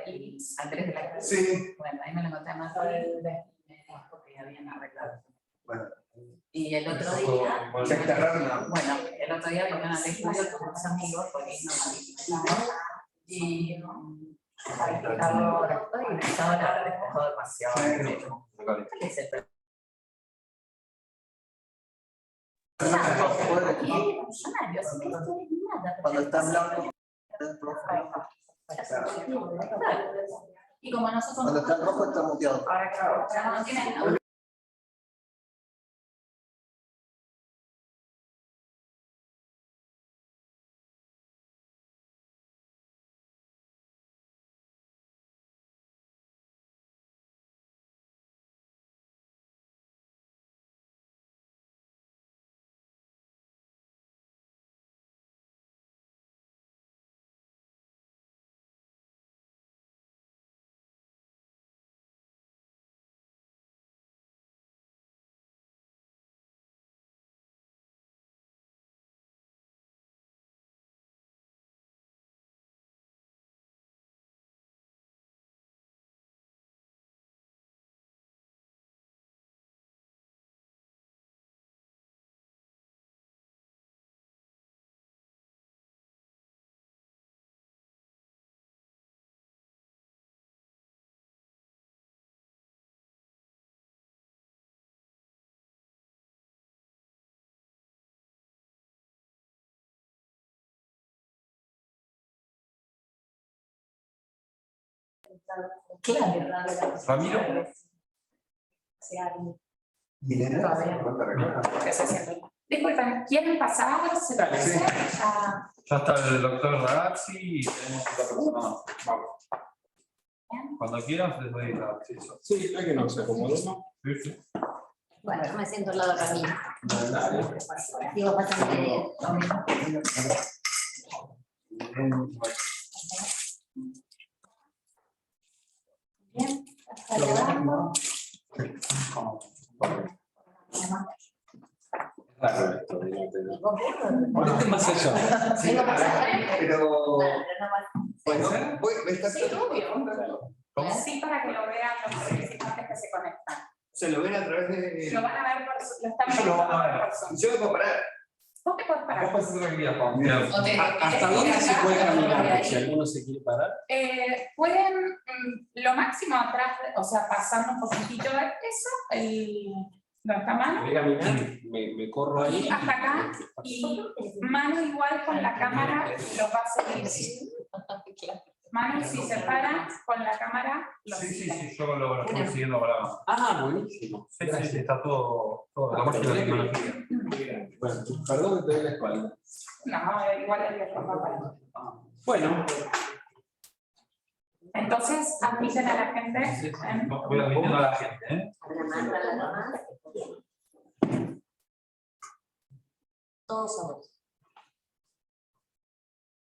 Y Andrés de la Cruz. Sí. Bueno, ahí me lo encontré más porque habían arreglado. Bueno. Y el otro día, Se enterraron. bueno, el otro día porque no te estudio con unos amigos, porque y estaba despejado demasiado. ¿Qué es el Cuando está blanco. Y como nosotros cuando está rojo está muteado. no tienen. Claro. Ramiro. Disculpen, ¿quieren pasar? ¿Se parece? Ya está el doctor Ragazzi y tenemos otra persona más. Vamos. Cuando quieras les doy el acceso. Sí, es que no se acomodó. Sí, sí. Bueno, yo me siento al lado de Ramiro. Dale. Digo, bastante bien. Bien, hasta luego. Claro, esto, ahorita es más allá. Sí, pero. Bueno, me está Sí, obvio. ¿Cómo? Sí, para que lo vean los participantes que se conectan. Se lo ven a través de. Lo van a ver por lo están Ellos lo van a ver. Yo me puedo parar. ¿Vos te puedes parar? Vos puedes hacer lo que quieras, Juan. Mira. ¿hasta dónde se puede caminar? Si alguno se quiere parar. Pueden, lo máximo atrás, o sea, pasando un poquitito de eso, no está mano, Voy a caminar, me corro ahí. hasta acá, y mano igual con la cámara lo va a seguir. Mano, si se para con la cámara, lo Sí, sí, sigue. sí, yo lo estoy siguiendo para abajo. Ah, buenísimo. Sí, sí, sí, está todo la máquina de tecnología. Bueno, perdón que te doy la espalda. No, igual es de forma para. Bueno. Entonces, admiten a la gente. Voy admitiendo a la gente, ¿eh? Todos somos.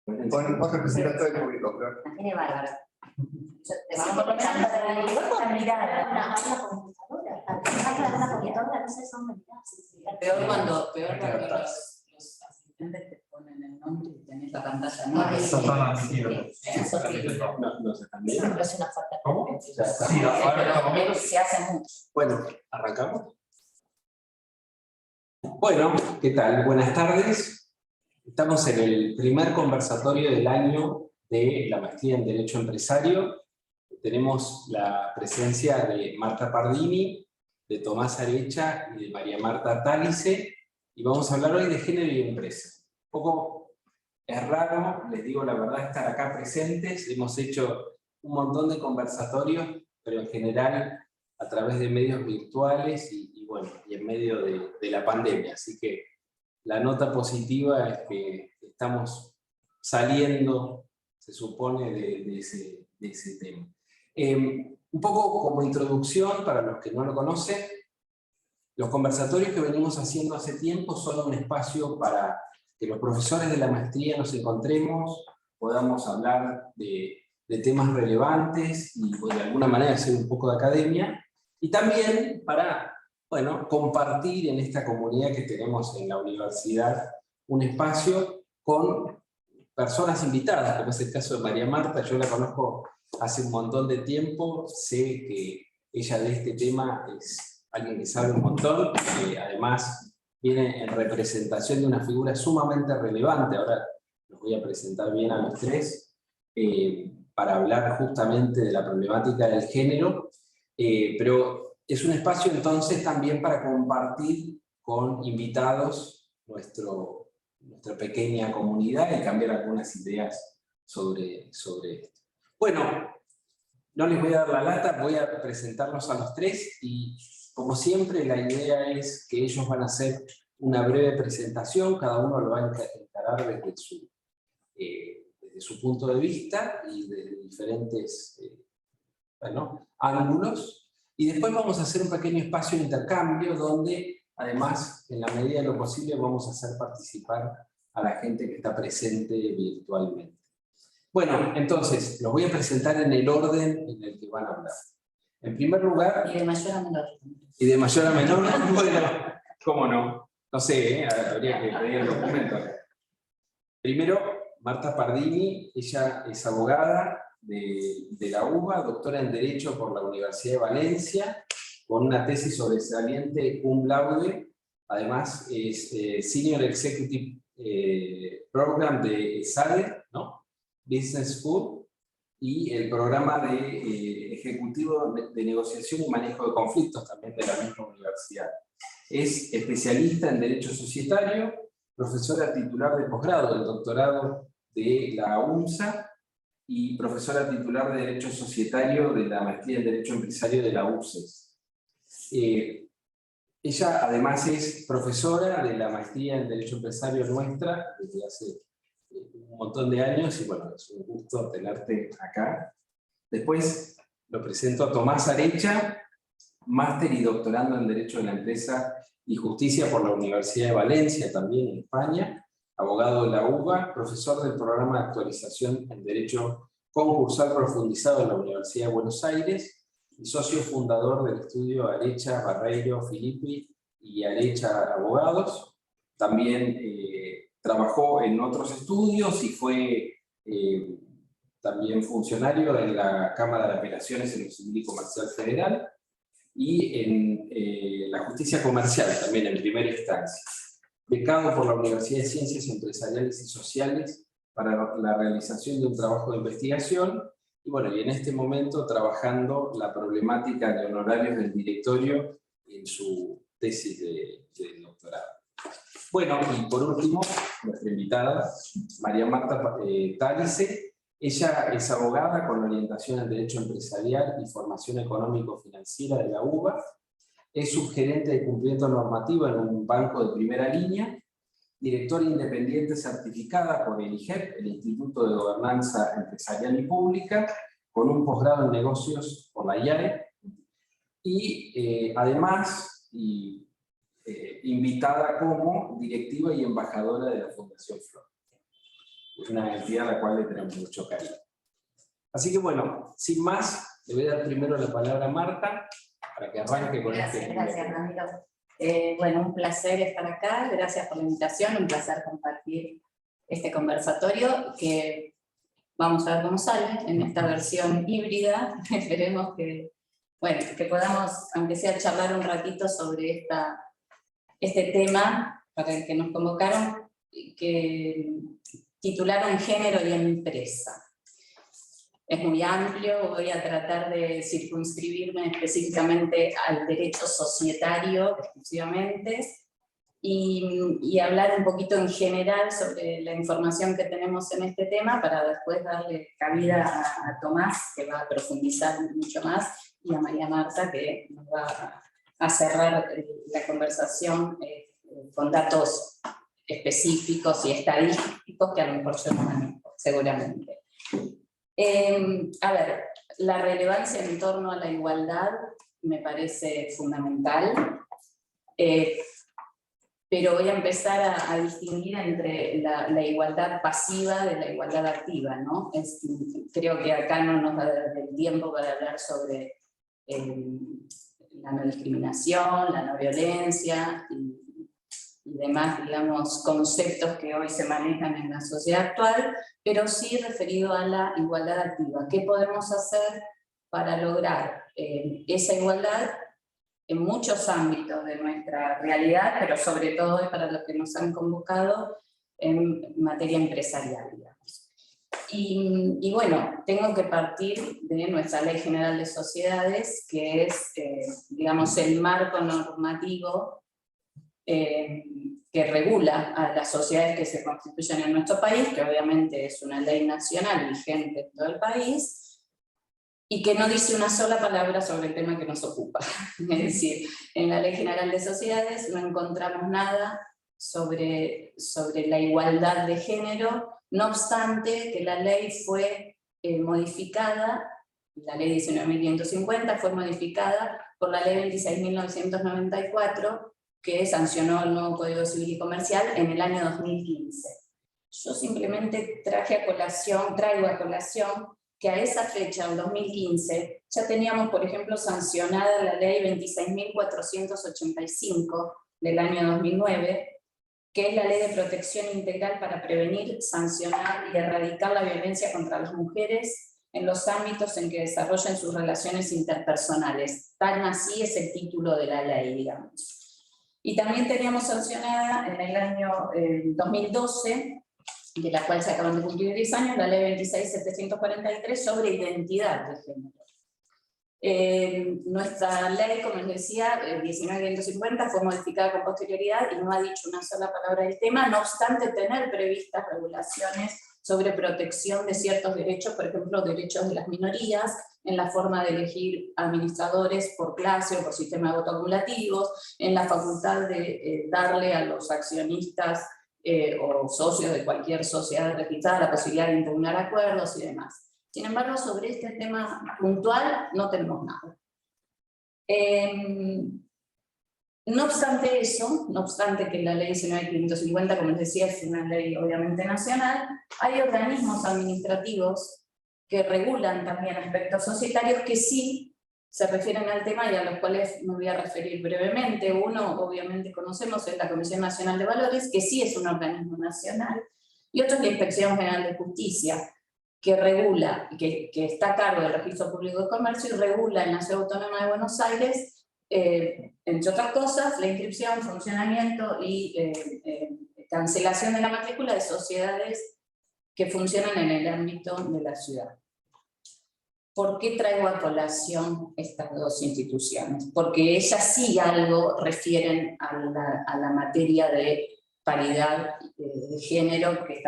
Con vos representante del público, claro. La tiene bárbara. Te Sí, vamos por lo menos a la mirada. una computadora. Una computadora, no sé, son mentiras. Peor cuando los asistentes te ponen el nombre y tenés la pantalla. No, Eso están admitidos. No se cambian. Es una falta. ¿Cómo? Sí, ahora vamos. se hace mucho. Bueno, ¿arrancamos? Bueno, ¿qué tal? Buenas tardes. Estamos en el primer conversatorio del año de la maestría en Derecho Empresario. Tenemos la presencia de Marta Pardini, de Tomás Arecha y de María Marta Tálice, y vamos a hablar hoy de género y empresa. Un poco es raro, les digo la verdad, estar acá presentes. Hemos hecho un montón de conversatorios, pero en general a través de medios virtuales y bueno, y en medio de la pandemia. Así que la nota positiva es que estamos saliendo, se supone, de ese tema. Un poco como introducción, para los que no lo conocen, los conversatorios que venimos haciendo hace tiempo son un espacio para que los profesores de la maestría nos encontremos, podamos hablar de temas relevantes y de alguna manera hacer un poco de academia, y también para, bueno, compartir en esta comunidad que tenemos en la universidad un espacio con personas invitadas, como es el caso de María Marta. Yo la conozco hace un montón de tiempo, sé que ella de este tema es alguien que sabe un montón, que además viene en representación de una figura sumamente relevante. Ahora los voy a presentar bien a los tres, para hablar justamente de la problemática del género, pero es un espacio entonces también para compartir con invitados nuestra pequeña comunidad y cambiar algunas ideas sobre esto. Bueno, no les voy a dar la lata, voy a presentarlos a los tres y como siempre la idea es que ellos van a hacer una breve presentación, cada uno lo va a encarar desde su punto de vista y desde diferentes ángulos, y después vamos a hacer un pequeño espacio de intercambio donde además en la medida de lo posible vamos a hacer participar a la gente que está presente virtualmente. Bueno, entonces los voy a presentar en el orden en el que van a hablar. En primer lugar... Y de mayor a menor. Y de mayor a menor, bueno, ¿cómo no? No sé, habría que pedir el documento. Primero, Marta Pardini, ella es abogada de la UBA, doctora en Derecho por la Universidad de Valencia, con una tesis sobresaliente cum laude, además es Senior Executive Program de ESADE, ¿no? Business School, y el programa de Ejecutivo de Negociación y Manejo de Conflictos, también de la misma universidad. Es especialista en Derecho Societario, profesora titular de posgrado del doctorado de la UNSA, y profesora titular de Derecho Societario de la Maestría en Derecho Empresario de la UCES. Ella además es profesora de la Maestría en Derecho Empresario nuestra desde hace un montón de años, y bueno, es un gusto tenerte acá. Después lo presento a Tomás Arecha, máster y doctorando en Derecho de la Empresa y Justicia por la Universidad de Valencia, también en España, abogado de la UBA, profesor del programa de actualización en Derecho Concursal Profundizado en la Universidad de Buenos Aires, y socio fundador del estudio Arecha, Barreiro, Filippi y Arecha Abogados. También trabajó en otros estudios y fue también funcionario en la Cámara de Apelaciones en el Civil y Comercial Federal, y en la Justicia Comercial también en primera instancia. Becado por la Universidad de Ciencias Empresariales y Sociales para la realización de un trabajo de investigación, y bueno, y en este momento trabajando la problemática de honorarios del directorio en su tesis de doctorado. Bueno, y por último, nuestra invitada, María Marta Tálice. Ella es abogada con orientación en Derecho Empresarial y Formación Económico-Financiera de la UBA. Es subgerente de cumplimiento normativo en un banco de primera línea, directora independiente certificada por el IGEP, el Instituto de Gobernanza Empresarial y Pública, con un posgrado en negocios por la IAE, y además invitada como directiva y embajadora de la Fundación Flor. Es una entidad a la cual le tenemos mucho cariño. Así que bueno, sin más, le voy a dar primero la palabra a Marta, para que arranque con este... Gracias, Ramiro. Bueno, un placer estar acá, gracias por la invitación, un placer compartir este conversatorio, que vamos a ver cómo sale en esta versión híbrida. Esperemos que, bueno, que podamos, aunque sea, charlar un ratito sobre este tema para el que nos convocaron, que titularon Género y Empresa. Es muy amplio, voy a tratar de circunscribirme específicamente al derecho societario exclusivamente, y hablar un poquito en general sobre la información que tenemos en este tema, para después darle cabida a Tomás, que va a profundizar mucho más, y a María Marta, que nos va a cerrar la conversación con datos específicos y estadísticos que a lo mejor yo no manejo, seguramente. A ver, la relevancia en torno a la igualdad me parece fundamental, pero voy a empezar a distinguir entre la igualdad pasiva de la igualdad activa, ¿no? Creo que acá no nos va a dar el tiempo para hablar sobre la no discriminación, la no violencia, y demás, digamos, conceptos que hoy se manejan en la sociedad actual, pero sí referido a la igualdad activa. ¿Qué podemos hacer para lograr esa igualdad en muchos ámbitos de nuestra realidad, pero sobre todo para los que nos han convocado en materia empresarial, digamos? Y bueno, tengo que partir de nuestra Ley General de Sociedades, que es, digamos, el marco normativo que regula a las sociedades que se constituyen en nuestro país, que obviamente es una ley nacional vigente en todo el país, y que no dice una sola palabra sobre el tema que nos ocupa. Es decir, en la Ley General de Sociedades no encontramos nada sobre la igualdad de género, no obstante que la ley fue modificada, la ley 19.550 fue modificada por la ley 26.994, que sancionó el nuevo Código Civil y Comercial en el año 2015. Yo simplemente traigo a colación que a esa fecha, en 2015, ya teníamos, por ejemplo, sancionada la ley 26.485 del año 2009, que es la Ley de Protección Integral para prevenir, sancionar y erradicar la violencia contra las mujeres en los ámbitos en que desarrollan sus relaciones interpersonales. Tan así es el título de la ley, digamos. Y también teníamos sancionada en el año 2012, de la cual se acaban de cumplir 10 años, la ley 26.743 sobre identidad de género. Nuestra ley, como les decía, 19.550, fue modificada con posterioridad y no ha dicho una sola palabra del tema, no obstante tener previstas regulaciones sobre protección de ciertos derechos, por ejemplo, derechos de las minorías, en la forma de elegir administradores por clase o por sistema de voto acumulativos, en la facultad de darle a los accionistas o socios de cualquier sociedad registrada la posibilidad de impugnar acuerdos y demás. Sin embargo, sobre este tema puntual no tenemos nada. No obstante eso, no obstante que la ley 19.550, como les decía, es una ley obviamente nacional, hay organismos administrativos que regulan también aspectos societarios que sí se refieren al tema y a los cuales me voy a referir brevemente. Uno, obviamente conocemos, es la Comisión Nacional de Valores, que sí es un organismo nacional, y otro es la Inspección General de Justicia, que regula, que está a cargo del Registro Público de Comercio y regula en la Ciudad Autónoma de Buenos Aires, entre otras cosas, la inscripción, funcionamiento y cancelación de la matrícula de sociedades que funcionan en el ámbito de la ciudad. ¿Por qué traigo a colación estas dos instituciones? Porque ellas sí algo refieren a la materia de paridad de género que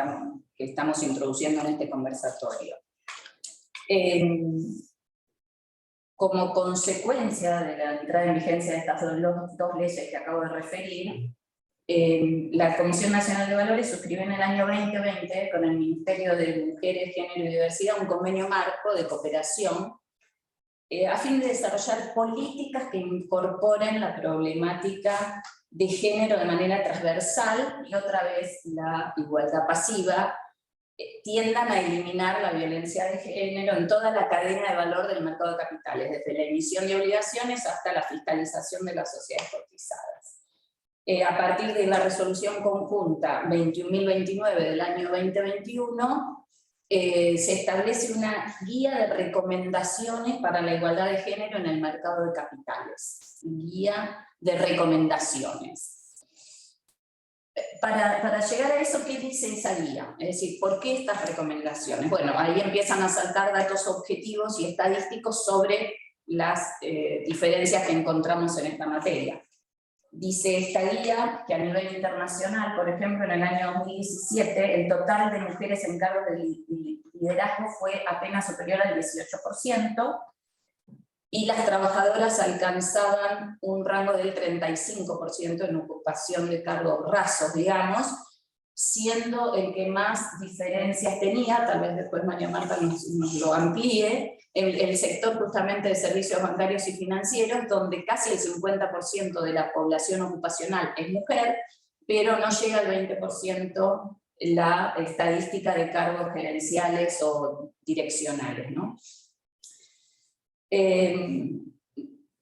estamos introduciendo en este conversatorio. Como consecuencia de la entrada en vigencia de estas dos leyes que acabo de referir, la Comisión Nacional de Valores suscribió en el año 2020 con el Ministerio de Mujeres, Género y Diversidad un convenio marco de cooperación a fin de desarrollar políticas que incorporen la problemática de género de manera transversal y otra vez la igualdad pasiva, tiendan a eliminar la violencia de género en toda la cadena de valor del mercado de capitales, desde la emisión de obligaciones hasta la fiscalización de las sociedades cotizadas. A partir de la resolución conjunta 21.029 del año 2021, se establece una guía de recomendaciones para la igualdad de género en el mercado de capitales. Guía de recomendaciones. Para llegar a eso, ¿qué dice esa guía? Es decir, ¿por qué estas recomendaciones? Bueno, ahí empiezan a saltar datos objetivos y estadísticos sobre las diferencias que encontramos en esta materia. Dice esta guía que a nivel internacional, por ejemplo, en el año 2017, el total de mujeres en cargos de liderazgo fue apenas superior al 18%, y las trabajadoras alcanzaban un rango del 35% en ocupación de cargos rasos, digamos, siendo el que más diferencias tenía, tal vez después María Marta nos lo amplíe, el sector justamente de servicios bancarios y financieros, donde casi el 50% de la población ocupacional es mujer, pero no llega al 20% la estadística de cargos gerenciales o direccionales, ¿no?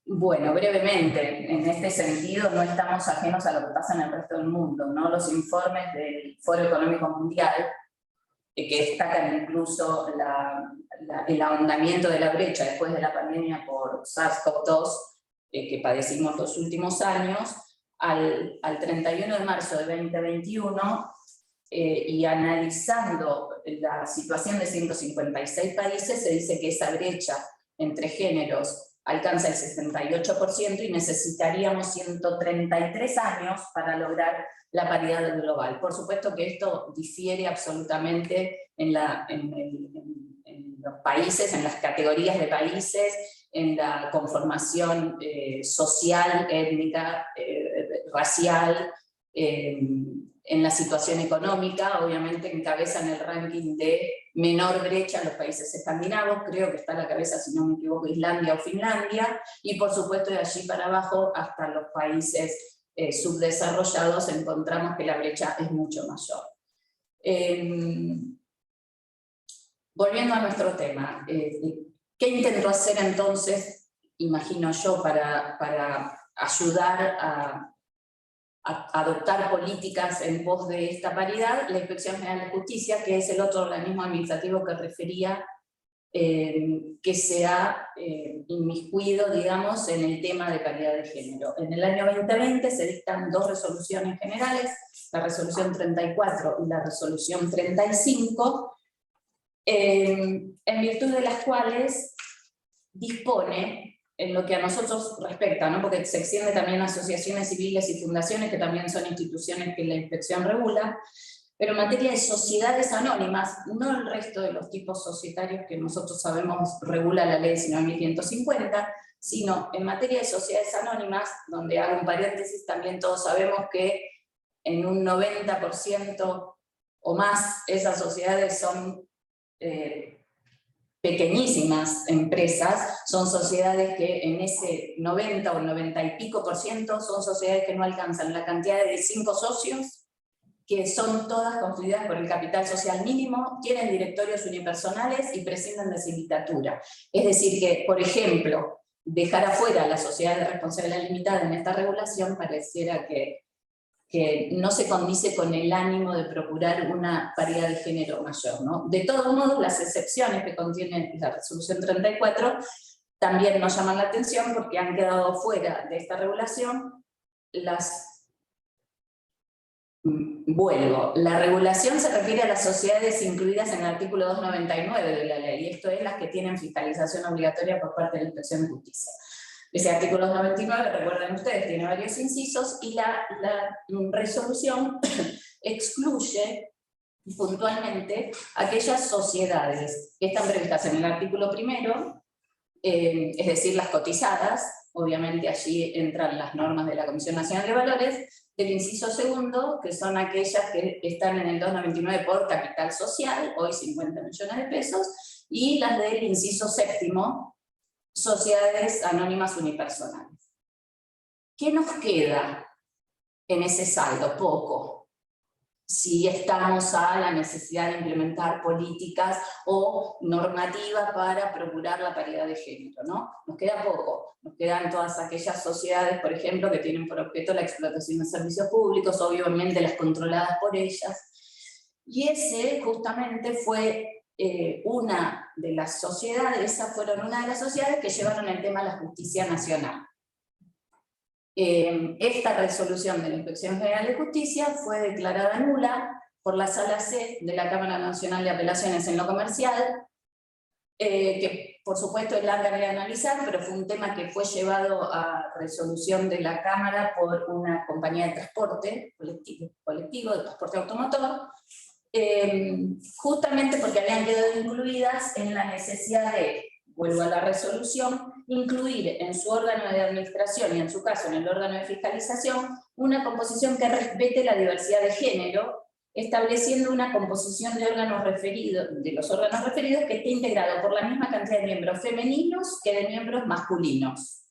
Bueno, brevemente, en este sentido no estamos ajenos a lo que pasa en el resto del mundo, ¿no? Los informes del Foro Económico Mundial, que destacan incluso el ahondamiento de la brecha después de la pandemia por SARS-CoV-2 que padecimos los últimos años, al 31 de marzo de 2021, y analizando la situación de 156 países, se dice que esa brecha entre géneros alcanza el 68% y necesitaríamos 133 años para lograr la paridad global. Por supuesto que esto difiere absolutamente en los países, en las categorías de países, en la conformación social, étnica, racial, en la situación económica. Obviamente encabezan el ranking de menor brecha los países escandinavos, creo que está a la cabeza, si no me equivoco, Islandia o Finlandia, y por supuesto de allí para abajo hasta los países subdesarrollados encontramos que la brecha es mucho mayor. Volviendo a nuestro tema, ¿qué intentó hacer entonces, imagino yo, para ayudar a adoptar políticas en pos de esta paridad? La Inspección General de Justicia, que es el otro organismo administrativo que refería, que se ha inmiscuido, digamos, en el tema de paridad de género. En el año 2020 se dictan dos resoluciones generales, la resolución 34 y la resolución 35, en virtud de las cuales dispone, en lo que a nosotros respecta, ¿no? Porque se extiende también a asociaciones civiles y fundaciones, que también son instituciones que la inspección regula, pero en materia de sociedades anónimas, no el resto de los tipos societarios que nosotros sabemos regula la ley 19.150, sino en materia de sociedades anónimas, donde hago un paréntesis, también todos sabemos que en un 90% o más esas sociedades son pequeñísimas empresas, son sociedades que en ese 90 o 90 y pico % son sociedades que no alcanzan la cantidad de 5 socios, que son todas constituidas por el capital social mínimo, tienen directorios unipersonales y prescinden de sindicatura. Es decir que, por ejemplo, dejar afuera la sociedad de responsabilidad limitada en esta regulación pareciera que no se condice con el ánimo de procurar una paridad de género mayor, ¿no? De todos modos, las excepciones que contiene la resolución 34 también nos llaman la atención porque han quedado fuera de esta regulación Vuelvo, la regulación se refiere a las sociedades incluidas en el artículo 299 de la ley, esto es las que tienen fiscalización obligatoria por parte de la Inspección de Justicia. Ese artículo 299, recuerden ustedes, tiene varios incisos, y la resolución excluye puntualmente aquellas sociedades que están previstas en el artículo primero, es decir, las cotizadas, obviamente allí entran las normas de la Comisión Nacional de Valores, del inciso segundo, que son aquellas que están en el 299 por capital social, hoy 50 millones de pesos, y las del inciso séptimo, sociedades anónimas unipersonales. ¿Qué nos queda en ese saldo? Poco. Si estamos a la necesidad de implementar políticas o normativa para procurar la paridad de género, ¿no? Nos queda poco. Nos quedan todas aquellas sociedades, por ejemplo, que tienen por objeto la explotación de servicios públicos, obviamente las controladas por ellas. Y ese justamente fue una de las sociedades, esas fueron una de las sociedades que llevaron el tema a la justicia nacional. Esta resolución de la Inspección General de Justicia fue declarada nula por la Sala C de la Cámara Nacional de Apelaciones en lo Comercial, que por supuesto es larga de analizar, pero fue un tema que fue llevado a resolución de la Cámara por una compañía de transporte colectivo de transporte automotor, justamente porque habían quedado incluidas en la necesidad de, vuelvo a la resolución, incluir en su órgano de administración y en su caso en el órgano de fiscalización una composición que respete la diversidad de género, estableciendo una composición de órganos referidos, de los órganos referidos, que esté integrado por la misma cantidad de miembros femeninos que de miembros masculinos.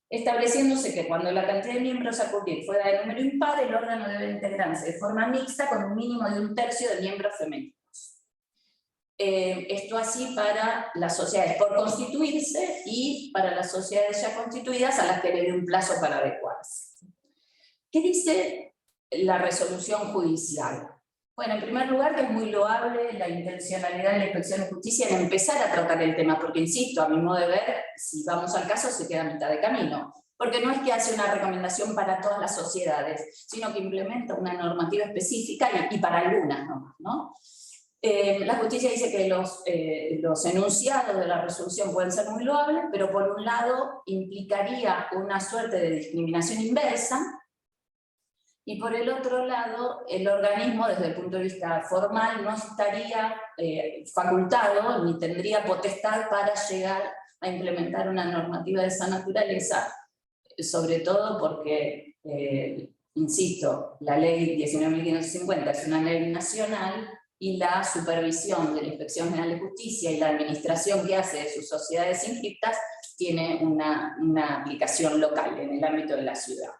Estableciéndose que cuando la cantidad de miembros a cubrir fuera de número impar, el órgano debe integrarse de forma mixta con un mínimo de 1/3 de miembros femeninos. Esto así para las sociedades por constituirse y para las sociedades ya constituidas a las que le dé un plazo para adecuarse. ¿Qué dice la resolución judicial? Bueno, en primer lugar, que es muy loable la intencionalidad de la Inspección de Justicia en empezar a tratar el tema, porque insisto, a mi modo de ver, si vamos al caso se queda a mitad de camino, porque no es que hace una recomendación para todas las sociedades, sino que implementa una normativa específica y para algunas nomás, ¿no? La justicia dice que los enunciados de la resolución pueden ser muy loables, pero por un lado implicaría una suerte de discriminación inversa, y por el otro lado, el organismo, desde el punto de vista formal, no estaría facultado ni tendría potestad para llegar a implementar una normativa de esa naturaleza, sobre todo porque, insisto, la ley 19.550 es una ley nacional y la supervisión de la Inspección General de Justicia y la administración que hace de sus sociedades inscriptas tiene una aplicación local en el ámbito de la ciudad.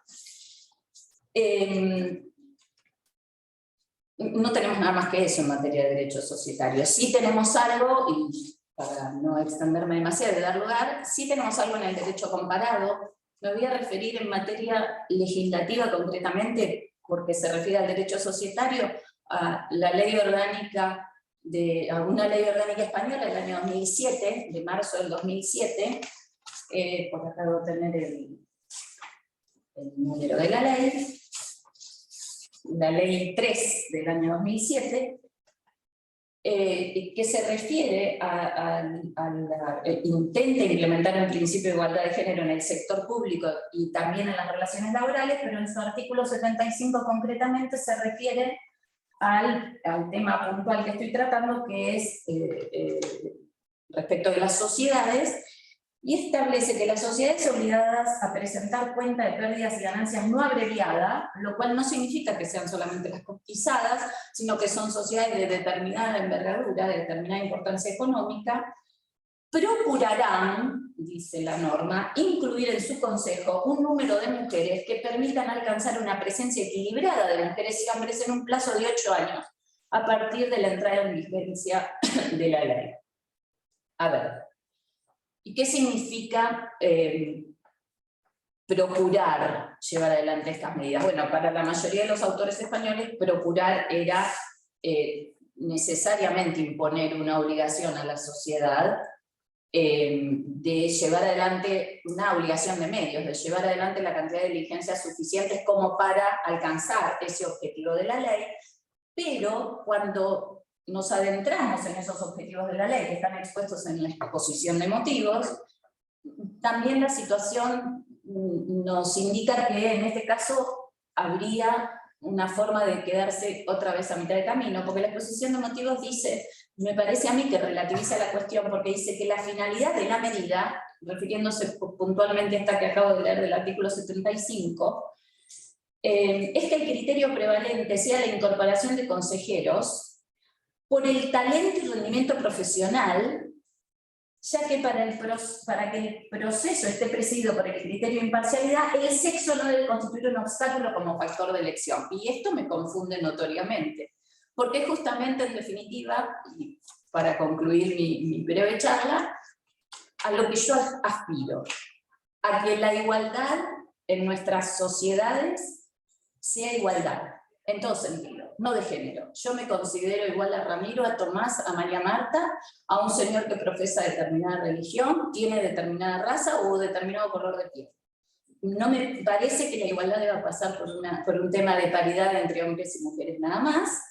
No tenemos nada más que eso en materia de derechos societarios. Sí tenemos algo, y para no extenderme demasiado y dar lugar, sí tenemos algo en el derecho comparado. Me voy a referir en materia legislativa concretamente, porque se refiere al derecho societario, a la ley orgánica, a una ley orgánica española del año 2007, de marzo del 2007, por acá debo tener el número de la ley 3 del año 2007, que se refiere intenta implementar un principio de igualdad de género en el sector público y también en las relaciones laborales, pero en su artículo 75 concretamente se refiere al tema puntual que estoy tratando, que es respecto de las sociedades, y establece que las sociedades obligadas a presentar cuenta de pérdidas y ganancias no abreviada, lo cual no significa que sean solamente las cotizadas, sino que son sociedades de determinada envergadura, de determinada importancia económica, procurarán, dice la norma, incluir en su consejo un número de mujeres que permitan alcanzar una presencia equilibrada de mujeres y hombres en un plazo de 8 años, a partir de la entrada en vigencia de la ley. A ver, ¿y qué significa procurar llevar adelante estas medidas? Bueno, para la mayoría de los autores españoles, procurar era necesariamente imponer una obligación a la sociedad de llevar adelante una obligación de medios, de llevar adelante la cantidad de diligencias suficientes como para alcanzar ese objetivo de la ley, pero cuando nos adentramos en esos objetivos de la ley, que están expuestos en la exposición de motivos, también la situación nos indica que en este caso habría una forma de quedarse otra vez a mitad de camino, porque la exposición de motivos dice, me parece a mí que relativiza la cuestión, porque dice que la finalidad de la medida, refiriéndose puntualmente a esta que acabo de leer del artículo 75, es que el criterio prevalente sea la incorporación de consejeros por el talento y rendimiento profesional, ya que para que el proceso esté presidido por el criterio de imparcialidad, el sexo no debe constituir un obstáculo como factor de elección. Y esto me confunde notoriamente, porque justamente, en definitiva, y para concluir mi breve charla, a lo que yo aspiro, a que la igualdad en nuestras sociedades sea igualdad, en todo sentido, no de género. Yo me considero igual a Ramiro, a Tomás, a María Marta, a un señor que profesa determinada religión, tiene determinada raza o determinado color de piel. No me parece que la igualdad deba pasar por un tema de paridad entre hombres y mujeres nada más.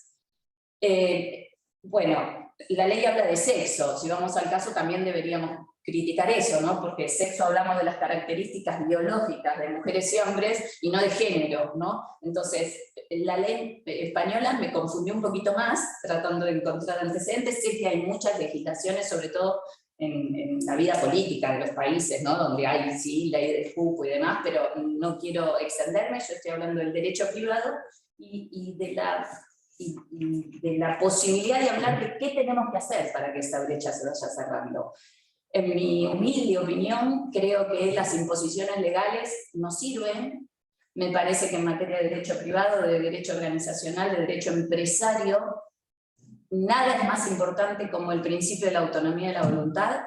Bueno, la ley habla de sexo, si vamos al caso también deberíamos criticar eso, ¿no? Porque sexo hablamos de las características biológicas de mujeres y hombres y no de género, ¿no? Entonces, la ley española me confundió un poquito más, tratando de encontrar antecedentes. Sé que hay muchas legislaciones, sobre todo en la vida política de los países, ¿no? Donde hay, sí, ley del cupo y demás, pero no quiero extenderme, yo estoy hablando del derecho privado y de la posibilidad de hablar de qué tenemos que hacer para que esa brecha se vaya cerrando. En mi humilde opinión, creo que las imposiciones legales no sirven. Me parece que en materia de derecho privado, de derecho organizacional, de derecho empresario, nada es más importante como el principio de la autonomía de la voluntad.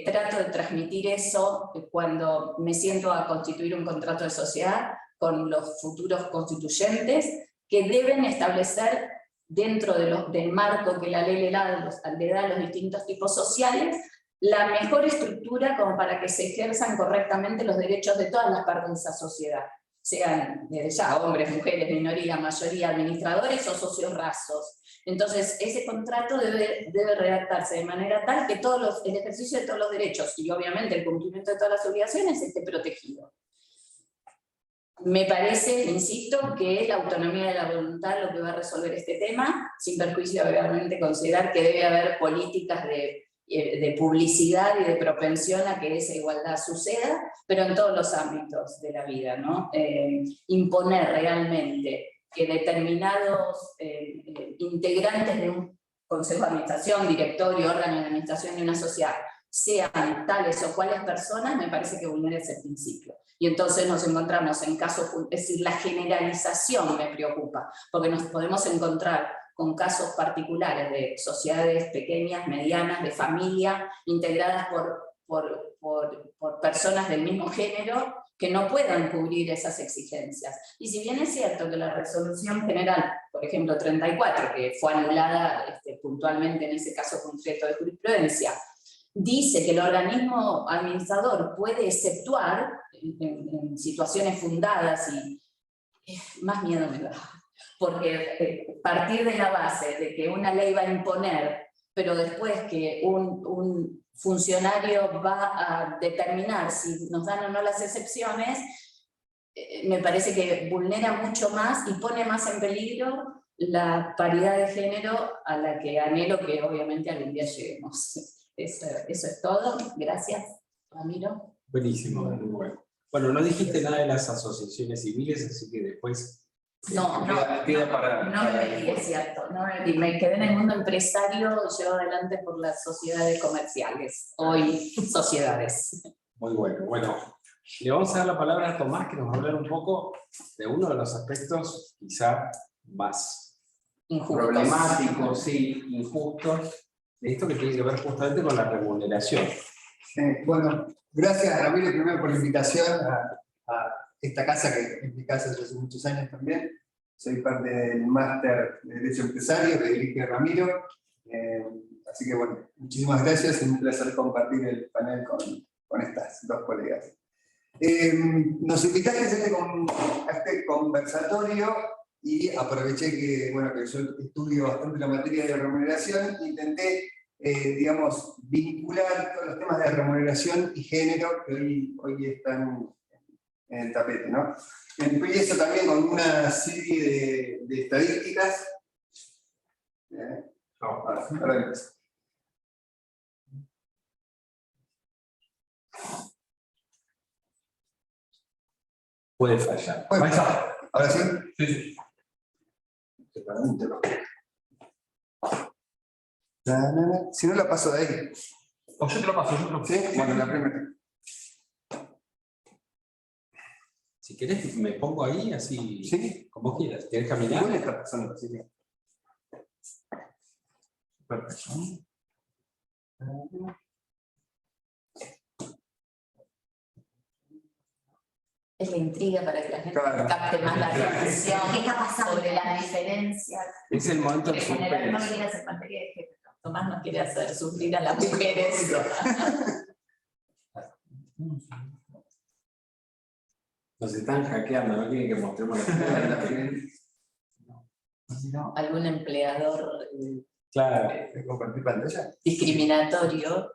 Trato de transmitir eso cuando me siento a constituir un contrato de sociedad con los futuros constituyentes, que deben establecer dentro del marco que la ley le da a los distintos tipos sociales, la mejor estructura como para que se ejerzan correctamente los derechos de todas las partes de esa sociedad, sean desde ya hombres, mujeres, minoría, mayoría, administradores o socios rasos. Entonces, ese contrato debe redactarse de manera tal que el ejercicio de todos los derechos y obviamente el cumplimiento de todas las obligaciones esté protegido. Me parece, insisto, que la autonomía de la voluntad es lo que va a resolver este tema, sin perjuicio de obviamente considerar que debe haber políticas de publicidad y de propensión a que esa igualdad suceda, pero en todos los ámbitos de la vida, ¿no? Imponer realmente que determinados integrantes de un consejo de administración, directorio, órgano de administración de una sociedad sean tales o cuales personas, me parece que vulnera ese principio. Y entonces nos encontramos en casos, es decir, la generalización me preocupa, porque nos podemos encontrar con casos particulares de sociedades pequeñas, medianas, de familia, integradas por personas del mismo género, que no puedan cubrir esas exigencias. Y si bien es cierto que la resolución general, por ejemplo 34, que fue anulada puntualmente en ese caso concreto de jurisprudencia, dice que el organismo administrador puede exceptuar en situaciones fundadas, y más miedo me da, porque partir de la base de que una ley va a imponer, pero después que un funcionario va a determinar si nos dan o no las excepciones, me parece que vulnera mucho más y pone más en peligro la paridad de género a la que anhelo que obviamente algún día lleguemos. Eso es todo. Gracias, Ramiro. Buenísimo, muy bueno. Bueno, no dijiste nada de las asociaciones civiles, así que después... No me metí, es cierto. No me metí. Me quedé en el mundo empresario, llevo adelante por las sociedades comerciales, hoy sociedades. Muy bueno. Bueno, le vamos a dar la palabra a Tomás, que nos va a hablar un poco de uno de los aspectos quizá más problemáticos, sí, injustos, de esto que tiene que ver justamente con la remuneración. Bueno, gracias Ramiro primero por la invitación a esta casa, que es mi casa desde hace muchos años también. Soy parte del máster de Derecho Empresario que dirige Ramiro. Así que bueno, muchísimas gracias, es un placer compartir el panel con estas dos colegas. Nos invitaste a este conversatorio y aproveché que, bueno, que yo estudio bastante la materia de remuneración, intenté, digamos, vincular todos los temas de remuneración y género que hoy están en el tapete, ¿no? Y eso también con una serie de estadísticas. Ahora empiezo. Puede fallar. Bueno, ¿ahora sí? Sí. Si no la paso de ahí. O yo te lo paso, ¿Sí? Bueno, la primera. Si querés, me pongo ahí, así, ¿Sí? como quieras. ¿Querés caminar? Igual está pasando, así que... Perfecto. Es la intriga para que la gente Claro. capte más la atención. ¿Qué está pasando? Sobre las diferencias. Es el momento de En general no suspense. quiere hacer materia de género. Tomás no quiere hacer sufrir a las mujeres. Nos están hackeando, no quieren que mostremos la Algún empleador Claro. ¿Puedes compartir pantalla? discriminatorio.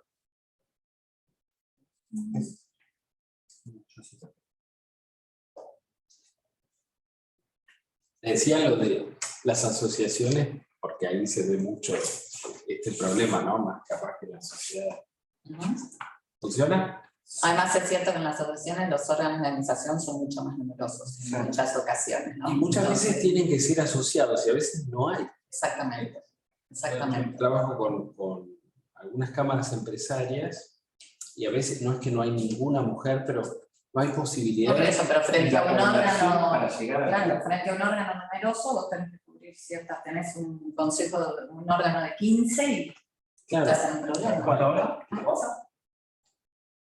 Decía lo de las asociaciones, porque ahí se ve mucho este problema, ¿no? Más capaz que la sociedad. ¿Funciona? Además es cierto que en las asociaciones los órganos de organización son mucho más numerosos en muchas ocasiones, ¿no? Y muchas Entonces, veces tienen que ser asociados y a veces no hay. Exactamente. Exactamente. Trabajo con algunas cámaras empresarias y a veces no es que no hay ninguna mujer, pero no hay posibilidad No, pero frente a un órgano, para llegar a... claro, frente a un órgano numeroso vos tenés que cubrir ciertas, tenés un consejo, un órgano de 15 y Claro, estás en un problema. ¿Cuánto ahora?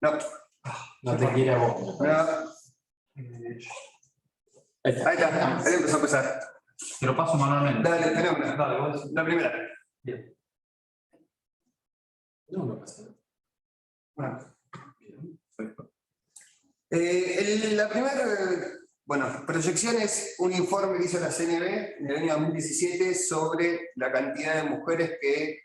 No, no te quiere a vos. no. Ahí está. Ahí está, ahí empezó a empezar. Te lo paso manualmente. Dale, fenómeno. Dale, vos decís. La primera. Bien. No, no pasa nada. Bueno. Perfecto. La primera proyección es un informe que hizo la CNB en el año 2017 sobre la cantidad de mujeres que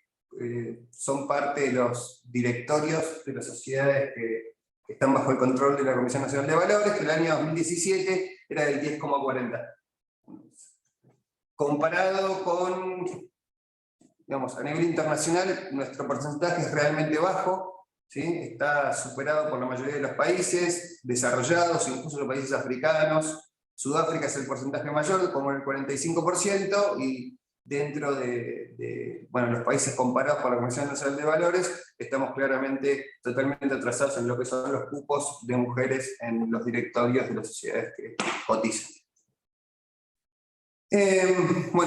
son parte de los directorios de las sociedades que están bajo el control de la Comisión Nacional de Valores, que en el año 2017 era del 10,40. Comparado con, digamos, a nivel internacional, nuestro porcentaje es realmente bajo, ¿sí? Está superado por la mayoría de los países desarrollados, incluso los países africanos. Sudáfrica es el porcentaje mayor, como el 45%, y dentro de los países comparados por la Comisión Nacional de Valores, estamos claramente totalmente atrasados en lo que son los cupos de mujeres en los directorios de las sociedades que cotizan.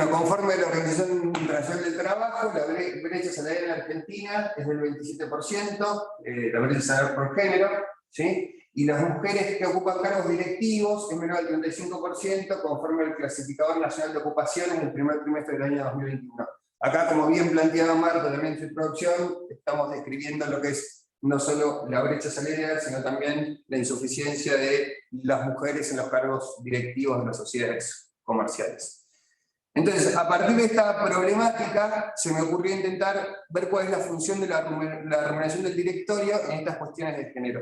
Conforme a la Organización Internacional del Trabajo, la brecha salarial en Argentina es del 27%, la brecha salarial por género, ¿sí? Y las mujeres que ocupan cargos directivos es menor del 35%, conforme al Clasificador Nacional de Ocupación en el primer trimestre del año 2021. Acá, como bien planteado Marta también en su introducción, estamos describiendo lo que es no solo la brecha salarial, sino también la insuficiencia de las mujeres en los cargos directivos de las sociedades comerciales. Entonces, a partir de esta problemática, se me ocurrió intentar ver cuál es la función de la remuneración del directorio en estas cuestiones de género.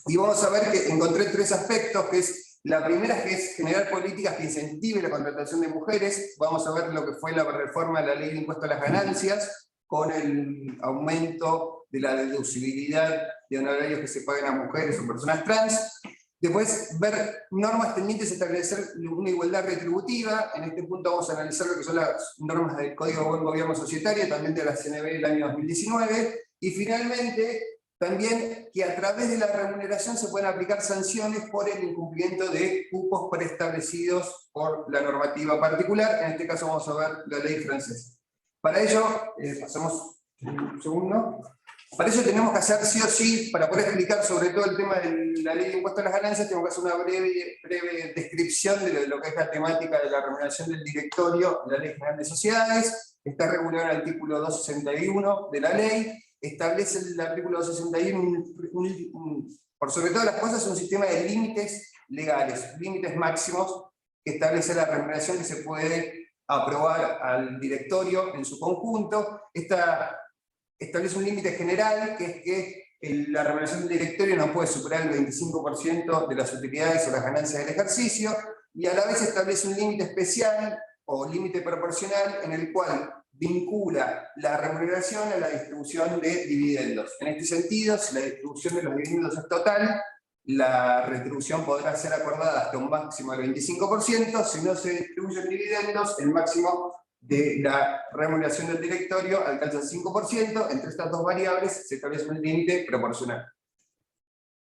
Y vamos a ver que encontré tres aspectos, que es, la primera que es generar políticas que incentiven la contratación de mujeres. Vamos a ver lo que fue la reforma de la ley de impuesto a las ganancias, con el aumento de la deducibilidad de honorarios que se paguen a mujeres o personas trans. Después, ver normas tendientes a establecer una igualdad retributiva. En este punto vamos a analizar lo que son las normas del Código de Buen Gobierno Societario, también de la CNB del año 2019. Y finalmente, también que a través de la remuneración se pueden aplicar sanciones por el incumplimiento de cupos preestablecidos por la normativa particular. En este caso vamos a ver la ley francesa. Para ello, pasamos un segundo. Para eso tenemos que hacer sí o sí, para poder explicar sobre todo el tema de la ley de impuesto a las ganancias, tenemos que hacer una breve descripción de lo que es la temática de la remuneración del directorio de la Ley General de Sociedades. Está regulado en el artículo 261 de la ley. Establece el artículo 261, por sobre todas las cosas, un sistema de límites legales, límites máximos que establece la remuneración que se puede aprobar al directorio en su conjunto. Establece un límite general, que es que la remuneración del directorio no puede superar el 25% de las utilidades o las ganancias del ejercicio, y a la vez establece un límite especial o límite proporcional en el cual vincula la remuneración a la distribución de dividendos. En este sentido, si la distribución de los dividendos es total, la retribución podrá ser acordada hasta un máximo del 25%, si no se distribuyen dividendos, el máximo de la remuneración del directorio alcanza el 5%, entre estas dos variables se establece un límite proporcional.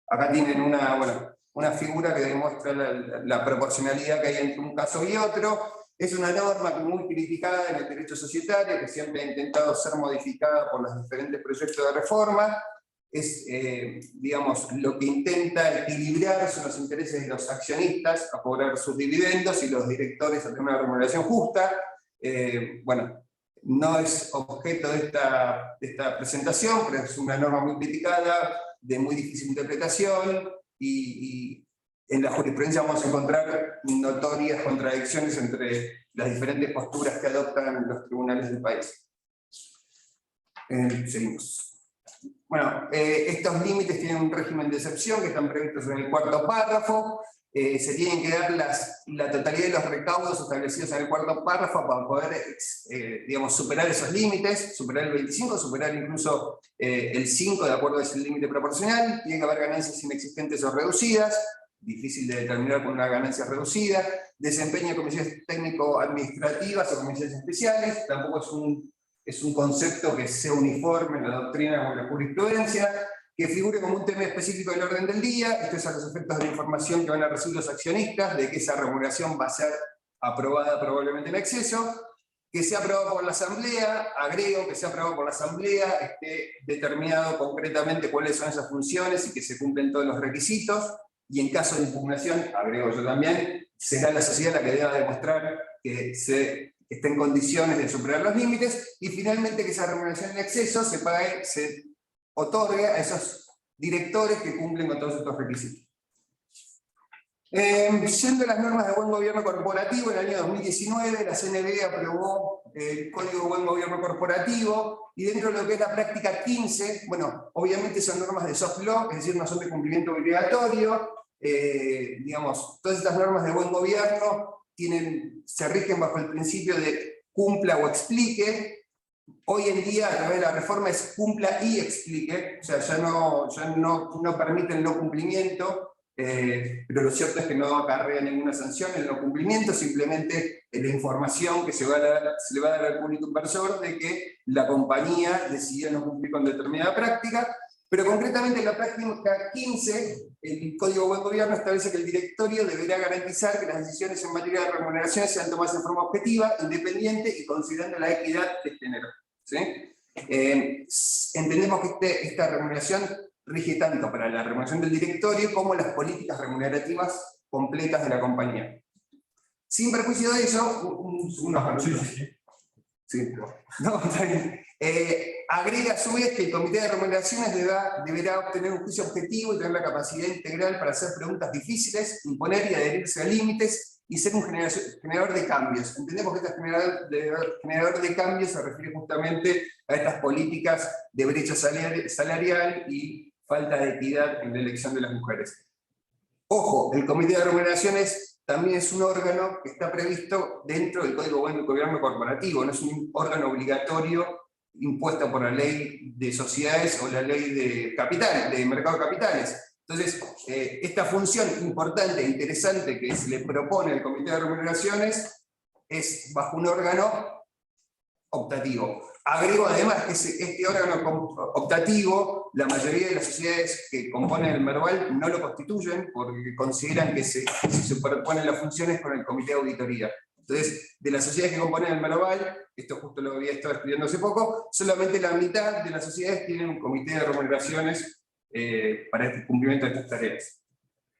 Acá tienen una figura que demuestra la proporcionalidad que hay entre un caso y otro. Es una norma muy criticada en el derecho societario, que siempre ha intentado ser modificada por los diferentes proyectos de reforma. Es, digamos, lo que intenta equilibrar son los intereses de los accionistas a cobrar sus dividendos y los directores a tener una remuneración justa. No es objeto de esta presentación, pero es una norma muy criticada, de muy difícil interpretación, y en la jurisprudencia vamos a encontrar notorias contradicciones entre las diferentes posturas que adoptan los tribunales del país. Seguimos. Estos límites tienen un régimen de excepción que están previstos en el cuarto párrafo. Se tienen que dar la totalidad de los recaudos establecidos en el cuarto párrafo para poder superar esos límites, superar el 25, superar incluso el 5 de acuerdo a ese límite proporcional. Tiene que haber ganancias inexistentes o reducidas, difícil de determinar con una ganancia reducida. Desempeño de comisiones técnico-administrativas o comisiones especiales, tampoco es un concepto que sea uniforme en la doctrina o en la jurisprudencia. Que figure como un tema específico del orden del día. Esto es a los efectos de la información que van a recibir los accionistas, de que esa remuneración va a ser aprobada probablemente en exceso, que sea aprobado por la Asamblea, agrego que sea aprobado por la Asamblea, esté determinado concretamente cuáles son esas funciones y que se cumplen todos los requisitos, y en caso de impugnación, agrego yo también, será la sociedad la que deba demostrar que esté en condiciones de superar los límites, y finalmente que esa remuneración en exceso se otorgue a esos directores que cumplen con todos estos requisitos. Yendo a las normas de buen gobierno corporativo, en el año 2019 la CNB aprobó el Código de Buen Gobierno Corporativo, y dentro de lo que es la práctica 15, bueno, obviamente son normas de soft law, es decir, no son de cumplimiento obligatorio, digamos, todas estas normas de buen gobierno se rigen bajo el principio de cumpla o explique. Hoy en día, a través de la reforma, es cumpla y explique, o sea, ya no permiten el no cumplimiento. Pero lo cierto es que no acarrea ninguna sanción en el no cumplimiento, simplemente la información que se le va a dar al público inversor de que la compañía decidió no cumplir con determinada práctica. Pero concretamente en la práctica 15, el Código de Buen Gobierno establece que el directorio deberá garantizar que las decisiones en materia de remuneración sean tomadas en forma objetiva, independiente y considerando la equidad de género, ¿sí? Entendemos que esta remuneración rige tanto para la remuneración del directorio como las políticas remunerativas completas de la compañía. Sin perjuicio de eso, agrega a su vez que el Comité de Remuneraciones deberá obtener un juicio objetivo y tener la capacidad integral para hacer preguntas difíciles, imponer y adherirse a límites y ser un generador de cambios. Entendemos que este generador de cambios se refiere justamente a estas políticas de brecha salarial y falta de equidad en la elección de las mujeres. Ojo, el Comité de Remuneraciones también es un órgano que está previsto dentro del Código de Gobierno Corporativo, no es un órgano obligatorio impuesto por la ley de sociedades o la ley de capital, de mercado de capitales. Entonces, esta función importante e interesante que se le propone al Comité de Remuneraciones es bajo un órgano optativo. Agrego además que este órgano optativo, la mayoría de las sociedades que componen el Merval no lo constituyen porque consideran que se superponen las funciones con el Comité de Auditoría. Entonces, de las sociedades que componen el Merval, esto justo lo había estado estudiando hace poco, solamente la mitad de las sociedades tienen un comité de remuneraciones para el cumplimiento de estas tareas.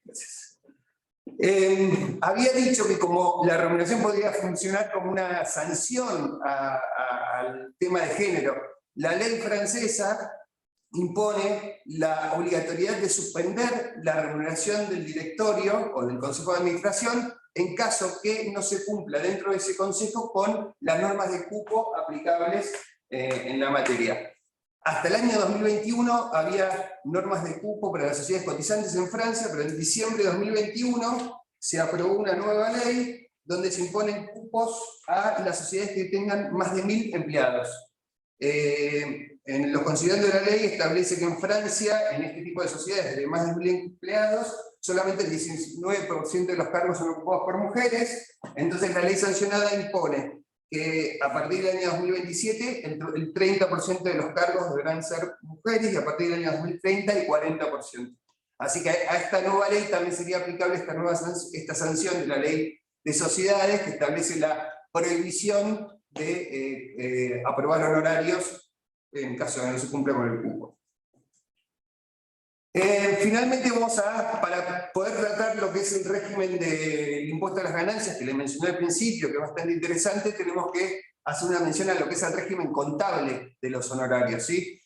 Gracias. Había dicho que como la remuneración podría funcionar como una sanción al tema de género, la ley francesa impone la obligatoriedad de suspender la remuneración del directorio o del consejo de administración en caso que no se cumpla dentro de ese consejo con las normas de cupo aplicables en la materia. Hasta el año 2021 había normas de cupo para las sociedades cotizantes en Francia, pero en diciembre de 2021 se aprobó una nueva ley donde se imponen cupos a las sociedades que tengan más de 1000 empleados. En los considerandos de la ley establece que en Francia, en este tipo de sociedades de más de 1000 empleados, solamente el 19% de los cargos son ocupados por mujeres. Entonces la ley sancionada impone que a partir del año 2027 el 30% de los cargos deberán ser mujeres, y a partir del año 2030 el 40%. Así que a esta nueva ley también sería aplicable esta sanción de la ley de sociedades, que establece la prohibición de aprobar honorarios en caso de que no se cumpla con el cupo. Finalmente para poder tratar lo que es el régimen del impuesto a las ganancias, que le mencioné al principio, que es bastante interesante, tenemos que hacer una mención a lo que es el régimen contable de los honorarios, ¿sí?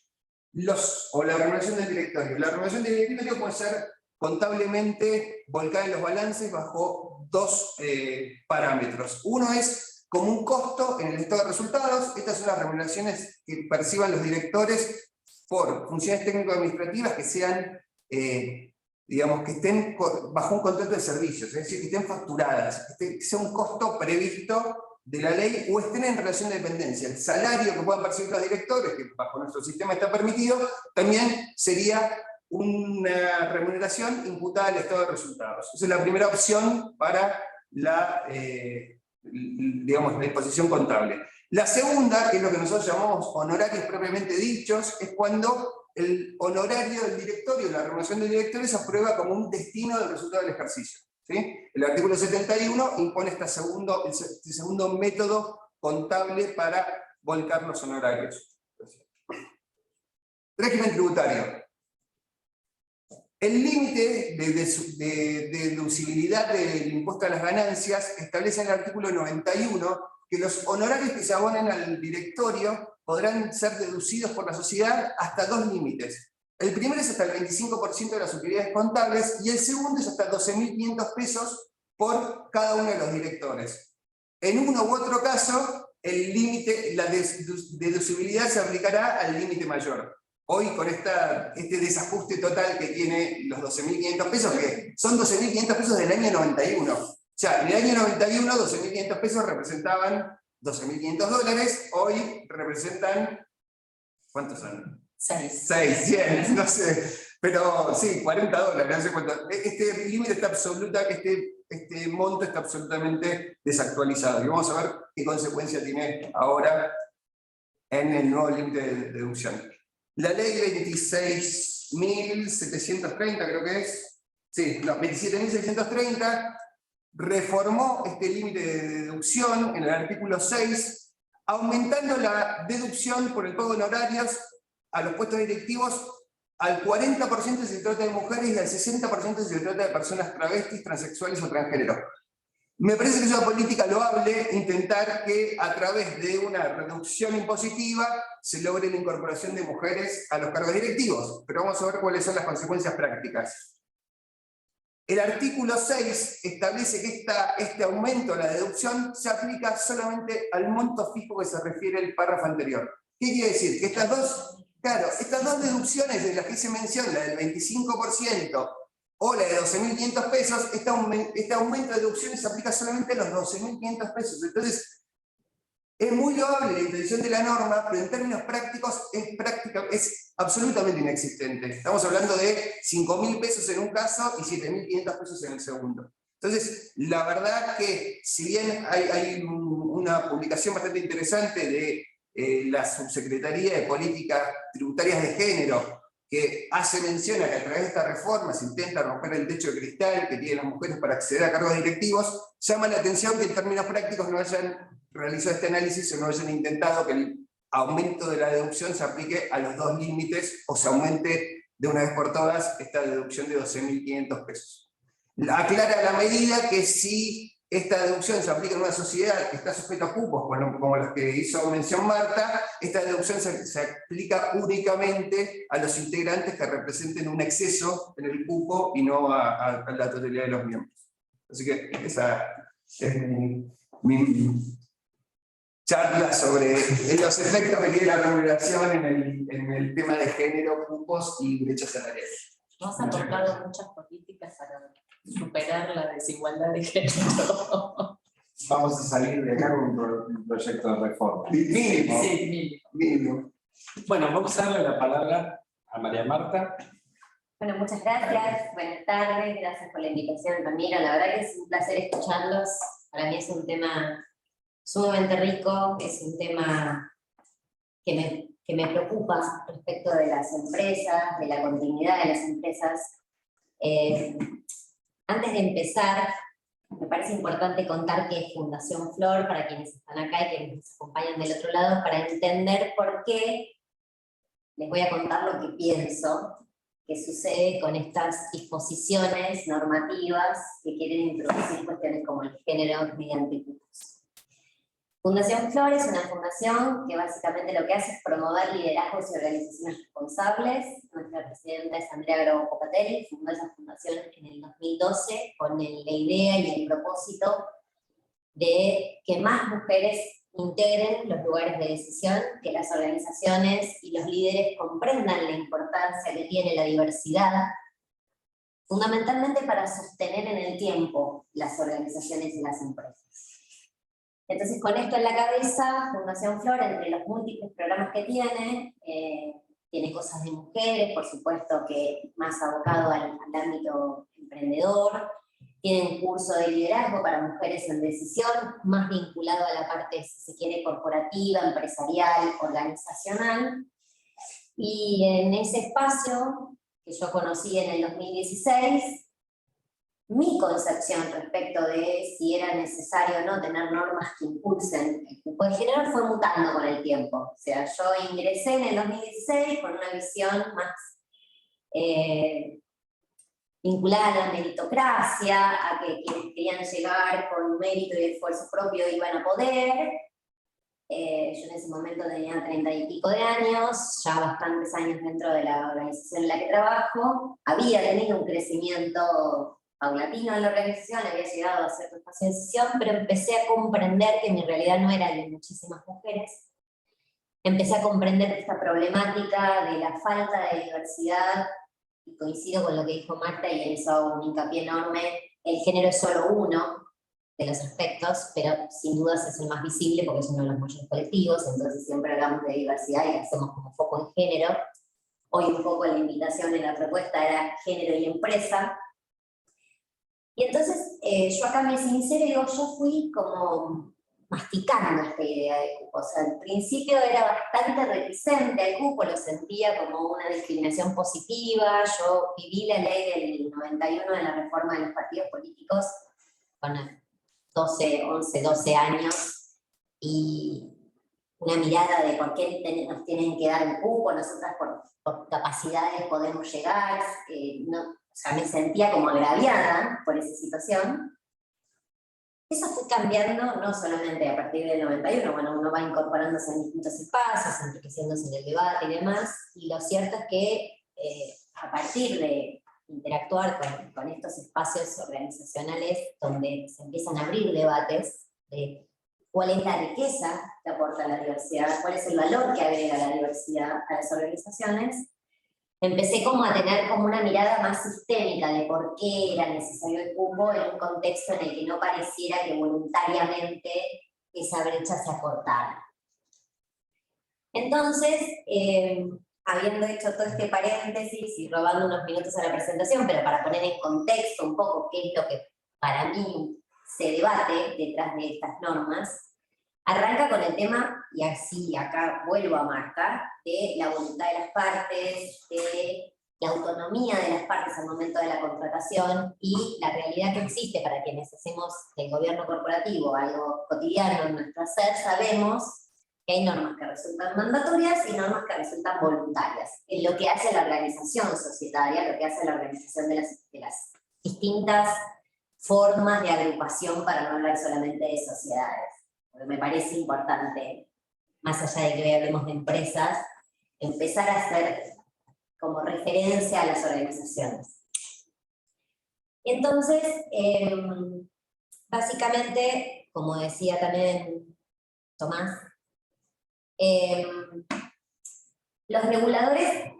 O la remuneración del directorio. La remuneración del directorio puede ser contablemente volcada en los balances bajo dos parámetros. Uno es como un costo en el estado de resultados. Estas son las remuneraciones que perciban los directores por funciones técnico-administrativas que sean, digamos, que estén bajo un contrato de servicios, es decir, que estén facturadas, que sea un costo previsto de la ley o estén en relación de dependencia. El salario que puedan percibir los directores, que bajo nuestro sistema está permitido, también sería una remuneración imputada al estado de resultados. Esa es la primera opción para la disposición contable. La segunda, que es lo que nosotros llamamos honorarios propiamente dichos, es cuando el honorario del directorio, la remuneración del directorio, se aprueba como un destino del resultado del ejercicio. ¿sí? El artículo 71 impone este segundo método contable para volcar los honorarios. Régimen tributario. El límite de deducibilidad del impuesto a las ganancias establece en el artículo 91 que los honorarios que se abonen al directorio podrán ser deducidos por la sociedad hasta dos límites. El primero es hasta el 25% de las utilidades contables y el segundo es hasta 12.500 pesos por cada uno de los directores. En uno u otro caso, el límite, la deducibilidad se aplicará al límite mayor. Hoy con este desajuste total que tiene los 12.500 pesos, que son 12.500 pesos del año 91. O sea, en el año 91 12.500 pesos representaban $12.500, hoy representan, ¿cuántos son? 600, no sé, pero sí, $40, no sé cuánto. Este límite está este monto está absolutamente desactualizado. Y vamos a ver qué consecuencia tiene ahora en el nuevo límite de deducción. La ley 26.730, creo que es, sí, no, 27.630, reformó este límite de deducción en el artículo 6, aumentando la deducción por el pago de honorarios a los puestos directivos al 40% si se trata de mujeres y al 60% si se trata de personas travestis, transexuales o transgénero. Me parece que es una política loable intentar que a través de una reducción impositiva se logre la incorporación de mujeres a los cargos directivos, pero vamos a ver cuáles son las consecuencias prácticas. El artículo 6 establece que este aumento de la deducción se aplica solamente al monto fijo que se refiere el párrafo anterior. ¿Qué quiere decir? Que estas dos deducciones de las que se menciona, la del 25%, o la de 12.500 pesos, este aumento de deducciones se aplica solamente a los 12.500 pesos. Entonces, es muy loable la intención de la norma, pero en términos prácticos es absolutamente inexistente. Estamos hablando de 5.000 pesos en un caso y 7.500 pesos en el segundo. Entonces, la verdad que, si bien hay una publicación bastante interesante de la Subsecretaría de Políticas Tributarias de Género, que hace mención a que a través de esta reforma se intenta romper el techo de cristal que tienen las mujeres para acceder a cargos directivos, llama la atención que en términos prácticos no hayan realizado este análisis o no hayan intentado que el aumento de la deducción se aplique a los dos límites o se aumente de una vez por todas esta deducción de 12.500 pesos. Aclara la medida que si esta deducción se aplica en una sociedad que está sujeta a cupos, como los que hizo mención Marta, esta deducción se aplica únicamente a los integrantes que representen un exceso en el cupo y no a la totalidad de los miembros. Así que esa es mi charla sobre los efectos que tiene la remuneración en el tema de género, cupos y brechas salariales. Nos ha aportado muchas políticas para superar la desigualdad de género. Vamos a salir de acá con un proyecto de reforma. Mínimo. Sí, Mínimo. Bueno, vamos a darle la palabra a María Marta. Bueno, muchas gracias, buenas tardes, gracias por la invitación, Ramiro. La verdad que es un placer escucharlos. Para mí es un tema sumamente rico, es un tema que me preocupa respecto de las empresas, de la continuidad de las empresas. Antes de empezar, me parece importante contar qué es Fundación Flor, para quienes están acá y quienes nos acompañan del otro lado, para entender por qué les voy a contar lo que pienso que sucede con estas disposiciones normativas que quieren introducir cuestiones como el género mediante cupos. Fundación Flor es una fundación que básicamente lo que hace es promover liderazgos y organizaciones responsables. Nuestra presidenta es Andrea Grobo Copatelli, fundó esa fundación en el 2012 con la idea y el propósito de que más mujeres integren los lugares de decisión, que las organizaciones y los líderes comprendan la importancia que tiene la diversidad, fundamentalmente para sostener en el tiempo las organizaciones y las empresas. Entonces, con esto en la cabeza, Fundación Flor, entre los múltiples programas que tiene cosas de mujeres, por supuesto que más abocado al ámbito emprendedor, tiene un curso de liderazgo para mujeres en decisión, más vinculado a la parte, si se quiere, corporativa, empresarial, organizacional. Y en ese espacio, que yo conocí en el 2016, mi concepción respecto de si era necesario o no tener normas que impulsen el cupo de género fue mutando con el tiempo. O sea, yo ingresé en el 2016 con una visión más vinculada a la meritocracia, a que quienes querían llegar con mérito y esfuerzo propio iban a poder. Yo en ese momento tenía 30 y pico de años, ya bastantes años dentro de la organización en la que trabajo. Había tenido un crecimiento paulatino en la organización, había llegado a cierto espacio de decisión, pero empecé a comprender que mi realidad no era de muchísimas mujeres. Empecé a comprender esta problemática de la falta de diversidad, y coincido con lo que dijo Marta, y en eso hago un hincapié enorme. El género es solo uno de los aspectos, pero sin dudas es el más visible porque es uno de los mayores colectivos, entonces siempre hablamos de diversidad y hacemos como foco en género. Hoy un poco la invitación en la propuesta era género y empresa. Y entonces yo acá me sincero y digo, yo fui como masticando esta idea de cupo. O sea, al principio era bastante reticente al cupo, lo sentía como una discriminación positiva. Yo viví la ley del 91 de la reforma de los partidos políticos con 12 años, y una mirada de por qué nos tienen que dar un cupo, nosotras por capacidades podemos llegar, no, o sea, me sentía como agraviada por esa situación. Eso fue cambiando no solamente a partir del 91, bueno, uno va incorporándose en distintos espacios, enriqueciéndose en el debate y demás, y lo cierto es que a partir de interactuar con estos espacios organizacionales donde se empiezan a abrir debates de cuál es la riqueza que aporta la diversidad, cuál es el valor que agrega la diversidad a las organizaciones, empecé como a tener como una mirada más sistémica de por qué era necesario el cupo en un contexto en el que no pareciera que voluntariamente esa brecha se acortara. Entonces, habiendo hecho todo este paréntesis y robando unos minutos a la presentación, pero para poner en contexto un poco qué es lo que para mí se debate detrás de estas normas, arranca con el tema, y así acá vuelvo a marcar, de la voluntad de las partes, de la autonomía de las partes al momento de la contratación y la realidad que existe para quienes hacemos del gobierno corporativo algo cotidiano en nuestro hacer. Sabemos que hay normas que resultan mandatorias y normas que resultan voluntarias, en lo que hace la organización societaria, lo que hace la organización de las distintas formas de agrupación, para no hablar solamente de sociedades. Porque me parece importante, más allá de que hoy hablemos de empresas, empezar a hacer como referencia a las organizaciones. Y entonces, básicamente, como decía también Tomás, los reguladores,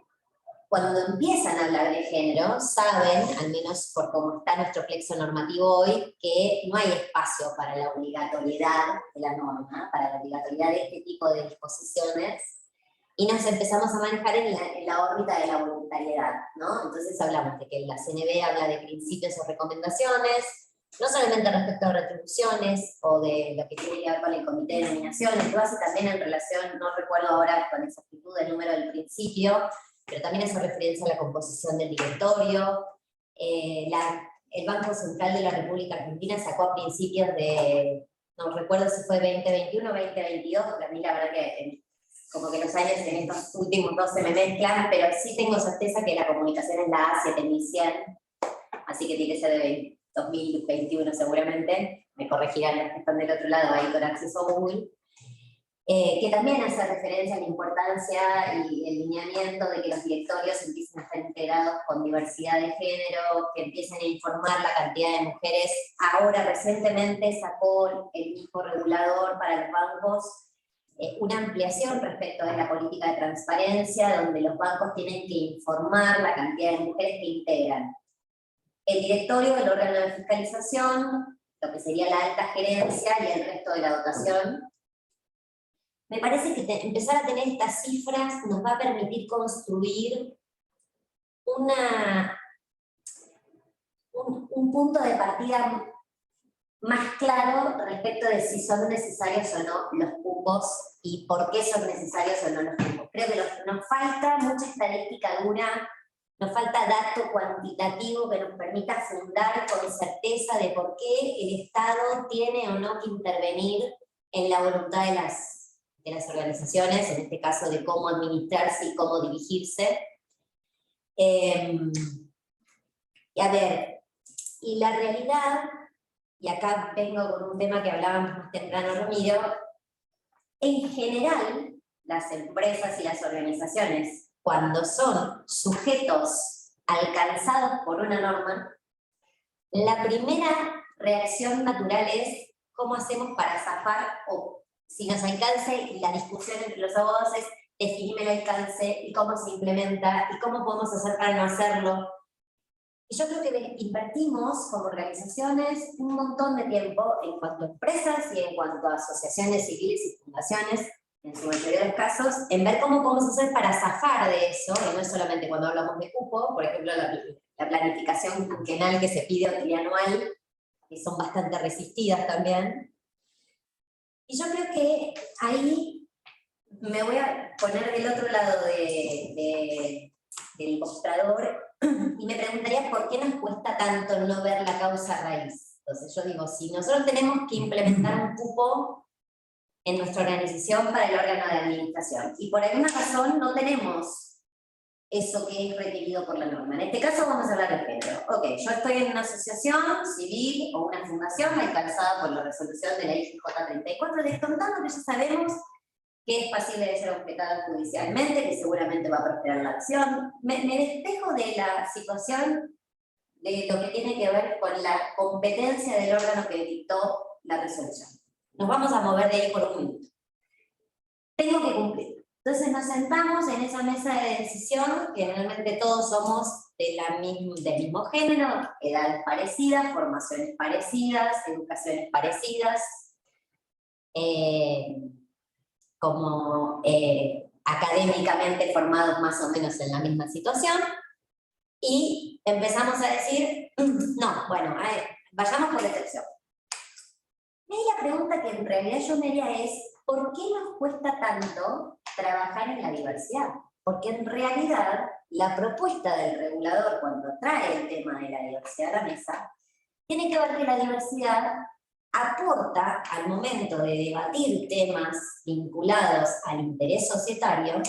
cuando empiezan a hablar de género, saben, al menos por cómo está nuestro plexo normativo hoy, que no hay espacio para la obligatoriedad de la norma, para la obligatoriedad de este tipo de disposiciones, y nos empezamos a manejar en la órbita de la voluntariedad, ¿no? Entonces hablamos de que la CNB habla de principios o recomendaciones, no solamente respecto a retribuciones o de lo que tiene que ver con el comité de nominaciones, lo hace también en relación, no recuerdo ahora con exactitud el número del principio, pero también hace referencia a la composición del directorio. El Banco Central de la República Argentina sacó a principios de, no recuerdo si fue 2021 o 2022, porque a mí la verdad que como que los años en estos últimos dos se me mezclan, pero sí tengo certeza que la comunicación es la A7100, así que tiene que ser de 2021 seguramente, me corregirán los que están del otro lado ahí con acceso a Google, que también hace referencia a la importancia y el lineamiento de que los directorios empiecen a estar integrados con diversidad de género, que empiecen a informar la cantidad de mujeres. Ahora recientemente sacó el mismo regulador para los bancos una ampliación respecto de la política de transparencia, donde los bancos tienen que informar la cantidad de mujeres que integran el directorio, el órgano de fiscalización, lo que sería la alta gerencia y el resto de la dotación. Me parece que empezar a tener estas cifras nos va a permitir construir un punto de partida más claro respecto de si son necesarios o no los cupos y por qué son necesarios o no los cupos. Creo que nos falta mucha estadística dura Nos falta dato cuantitativo que nos permita fundar con certeza de por qué el Estado tiene o no que intervenir en la voluntad de las organizaciones, en este caso de cómo administrarse y cómo dirigirse. Y a ver, y la realidad, y acá vengo con un tema que hablábamos más temprano, Ramiro, en general, las empresas y las organizaciones, cuando son sujetos alcanzados por una norma, la primera reacción natural es cómo hacemos para zafar, o si nos alcanza, y la discusión entre los abogados es definir el alcance y cómo se implementa y cómo podemos hacer para no hacerlo. Y yo creo que invertimos como organizaciones un montón de tiempo en cuanto a empresas y en cuanto a asociaciones civiles y fundaciones, en su mayoría de los casos, en ver cómo podemos hacer para zafar de eso, y no es solamente cuando hablamos de cupo, por ejemplo, la planificación quinquenal que se pide o trianual, que son bastante resistidas también. Y yo creo que ahí me voy a poner del otro lado del mostrador y me preguntaría por qué nos cuesta tanto no ver la causa raíz. Entonces yo digo, si nosotros tenemos que implementar un cupo en nuestra organización para el órgano de administración, y por alguna razón no tenemos eso que es requerido por la norma. En este caso vamos a hablar de género. Ok, yo estoy en una asociación civil o una fundación alcanzada por la resolución de la IGJ 34, descontando que ya sabemos que es pasible de ser objetada judicialmente, que seguramente va a prosperar la acción. Me despejo de la situación de lo que tiene que ver con la competencia del órgano que dictó la resolución. Nos vamos a mover de ahí por un minuto. Tengo que cumplir. Entonces nos sentamos en esa mesa de decisión, que realmente todos somos del mismo género, edades parecidas, formaciones parecidas, educaciones parecidas, como académicamente formados más o menos en la misma situación, y empezamos a decir, no, bueno, vayamos por la excepción. Y ahí la pregunta que en realidad yo me haría es, ¿por qué nos cuesta tanto trabajar en la diversidad? Porque en realidad la propuesta del regulador cuando trae el tema de la diversidad a la mesa, tiene que ver que la diversidad aporta al momento de debatir temas vinculados al interés societario,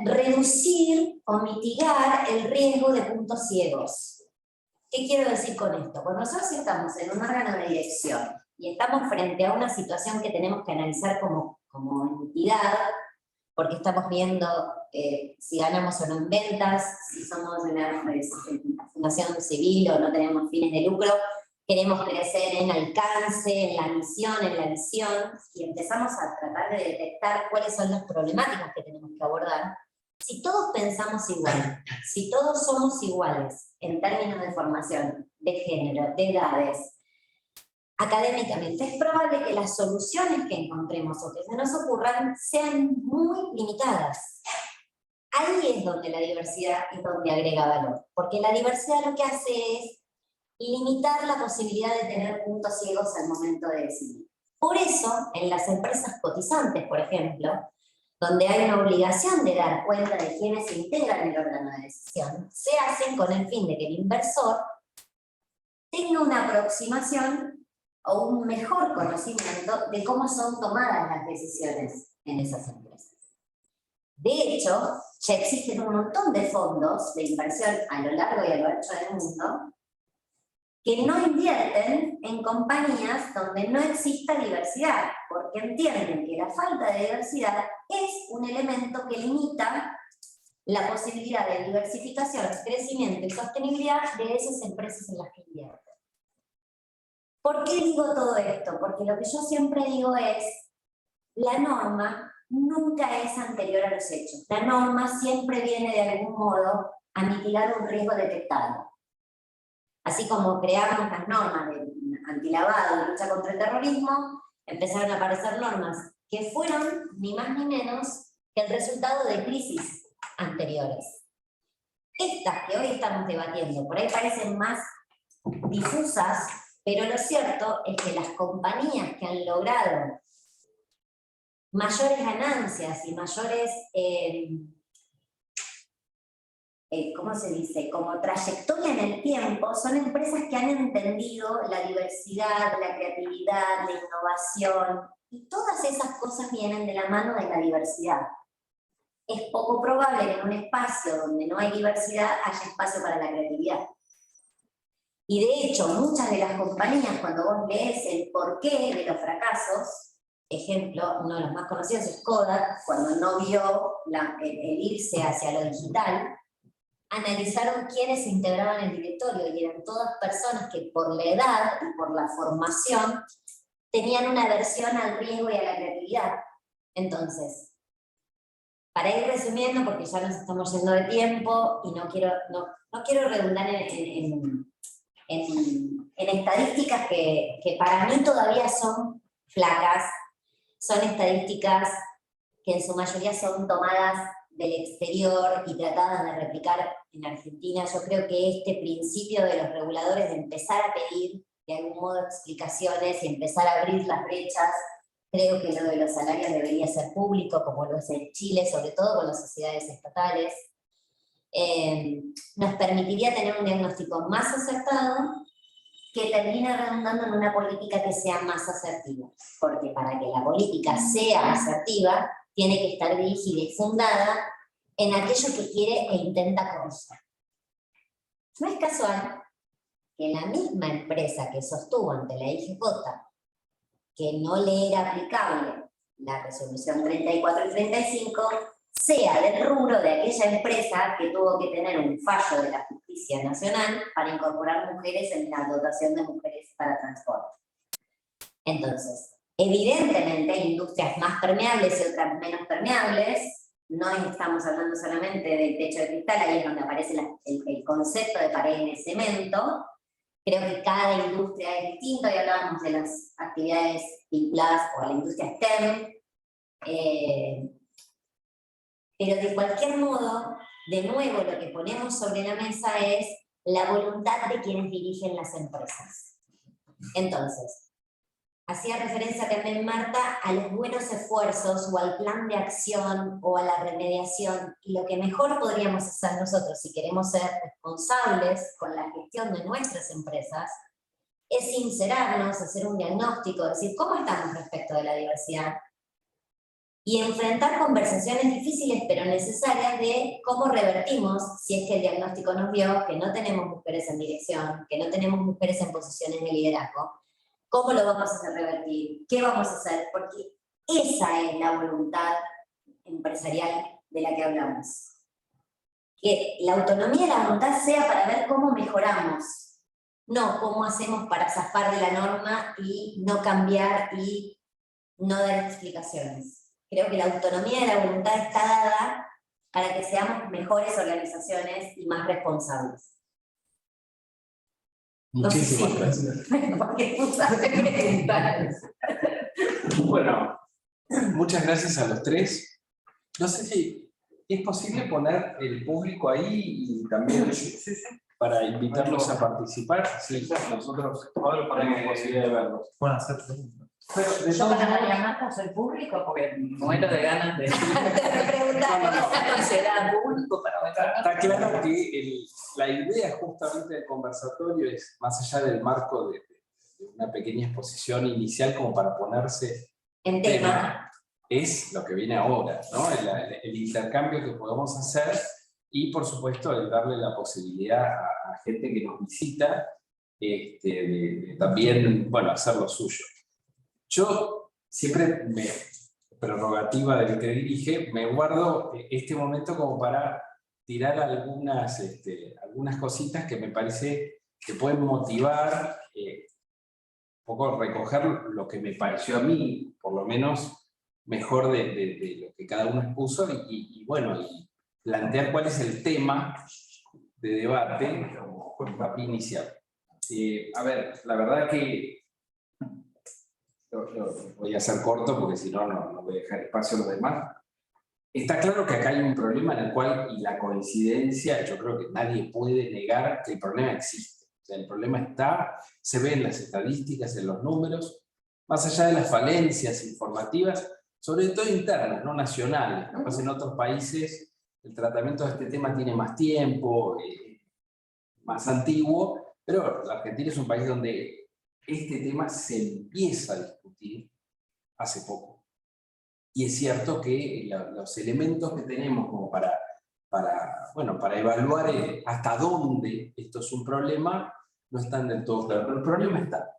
reducir o mitigar el riesgo de puntos ciegos. ¿Qué quiero decir con esto? Cuando nosotros estamos en un órgano de dirección y estamos frente a una situación que tenemos que analizar como entidad, porque estamos viendo si ganamos o no en ventas, si somos una fundación civil o no tenemos fines de lucro, queremos crecer en alcance, en la misión, en la visión, y empezamos a tratar de detectar cuáles son las problemáticas que tenemos que abordar. Si todos pensamos igual, si todos somos iguales en términos de formación, de género, de edades, académicamente, es probable que las soluciones que encontremos o que se nos ocurran sean muy limitadas. Ahí es donde la diversidad es donde agrega valor, porque la diversidad lo que hace es limitar la posibilidad de tener puntos ciegos al momento de decidir. Por eso, en las empresas cotizantes, por ejemplo, donde hay una obligación de dar cuenta de quienes se integran en el órgano de decisión, se hacen con el fin de que el inversor tenga una aproximación o un mejor conocimiento de cómo son tomadas las decisiones en esas empresas. De hecho, ya existen un montón de fondos de inversión a lo largo y a lo ancho del mundo que no invierten en compañías donde no exista diversidad, porque entienden que la falta de diversidad es un elemento que limita la posibilidad de diversificación, crecimiento y sostenibilidad de esas empresas en las que invierten. ¿Por qué digo todo esto? Porque lo que yo siempre digo es, la norma nunca es anterior a los hechos. La norma siempre viene de algún modo a mitigar un riesgo detectado. Así como creamos las normas de antilavado y lucha contra el terrorismo, empezaron a aparecer normas que fueron ni más ni menos que el resultado de crisis anteriores. Estas que hoy estamos debatiendo, por ahí parecen más difusas, pero lo cierto es que las compañías que han logrado mayores ganancias y mayores ¿cómo se dice? Como trayectoria en el tiempo, son empresas que han entendido la diversidad, la creatividad, la innovación, y todas esas cosas vienen de la mano de la diversidad. Es poco probable que en un espacio donde no hay diversidad haya espacio para la creatividad. Y de hecho, muchas de las compañías, cuando vos lees el porqué de los fracasos, ejemplo, uno de los más conocidos es Kodak, cuando no vio el irse hacia lo digital, analizaron quiénes se integraban en el directorio, y eran todas personas que por la edad y por la formación tenían una aversión al riesgo y a la creatividad. Entonces, para ir resumiendo, porque ya nos estamos yendo de tiempo, y no quiero redundar en estadísticas que para mí todavía son flacas, son estadísticas que en su mayoría son tomadas del exterior y tratadas de replicar en Argentina. Yo creo que este principio de los reguladores de empezar a pedir de algún modo explicaciones y empezar a abrir las brechas, creo que lo de los salarios debería ser público, como lo es en Chile, sobre todo con las sociedades estatales. Nos permitiría tener un diagnóstico más acertado, que termina redundando en una política que sea más asertiva. Porque para que la política sea asertiva, tiene que estar dirigida y fundada en aquello que quiere e intenta corregir. No es casual que la misma empresa que sostuvo ante la IGJ que no le era aplicable la resolución 34 y 35, sea del rubro de aquella empresa que tuvo que tener un fallo de la Justicia Nacional para incorporar mujeres en la dotación de mujeres para transporte. Entonces, evidentemente hay industrias más permeables y otras menos permeables. No estamos hablando solamente del techo de cristal, ahí es donde aparece el concepto de pared de cemento. Creo que cada industria es distinta, y hablábamos de las actividades vinculadas a la industria STEM. Pero de cualquier modo, de nuevo, lo que ponemos sobre la mesa es la voluntad de quienes dirigen las empresas. Entonces, hacía referencia también Marta a los buenos esfuerzos o al plan de acción o a la remediación, y lo que mejor podríamos hacer nosotros si queremos ser responsables con la gestión de nuestras empresas es sincerarnos, hacer un diagnóstico, decir cómo estamos respecto de la diversidad, y enfrentar conversaciones difíciles pero necesarias de cómo revertimos, si es que el diagnóstico nos dio que no tenemos mujeres en dirección, que no tenemos mujeres en posiciones de liderazgo. ¿Cómo lo vamos a hacer revertir? ¿Qué vamos a hacer? Porque esa es la voluntad empresarial de la que hablamos. Que la autonomía y la voluntad sea para ver cómo mejoramos, no cómo hacemos para zafar de la norma y no cambiar y no dar explicaciones. Creo que la autonomía y la voluntad está dada para que seamos mejores organizaciones y más responsables. Muchísimas gracias. Bueno, muchas gracias a los tres. No sé si es posible poner el público ahí y también para invitarlos a participar. Sí, nosotros ahora ponemos posibilidad de verlos. Pueden hacer preguntas. Pero de Yo todos para modos, María Marta soy público porque muero de ganas de preguntar. considerar público para vuestra está claro que la idea justamente del conversatorio es, más allá del marco de una pequeña exposición inicial como para ponerse En tema. es lo que viene ahora, ¿no? El intercambio que podemos hacer y, por supuesto, el darle la posibilidad a gente que nos visita de también, bueno, hacer lo suyo. Yo siempre, prerrogativa del que dirige, me guardo este momento como para tirar algunas cositas que me parece que pueden motivar, un poco recoger lo que me pareció a mí, por lo menos, mejor de lo que cada uno expuso, y bueno, y plantear cuál es el tema de debate como papi inicial. A ver, la verdad que lo voy a hacer corto porque si no, no voy a dejar espacio a los demás. Está claro que acá hay un problema en el cual, y la coincidencia, yo creo que nadie puede negar que el problema existe. O sea, el problema está, se ve en las estadísticas, en los números, más allá de las falencias informativas, sobre todo internas, no nacionales. Capaz en otros países el tratamiento de este tema tiene más tiempo, más antiguo, pero la Argentina es un país donde este tema se empieza a discutir hace poco. Y es cierto que los elementos que tenemos como para evaluar hasta dónde esto es un problema no están del todo claros, pero el problema está.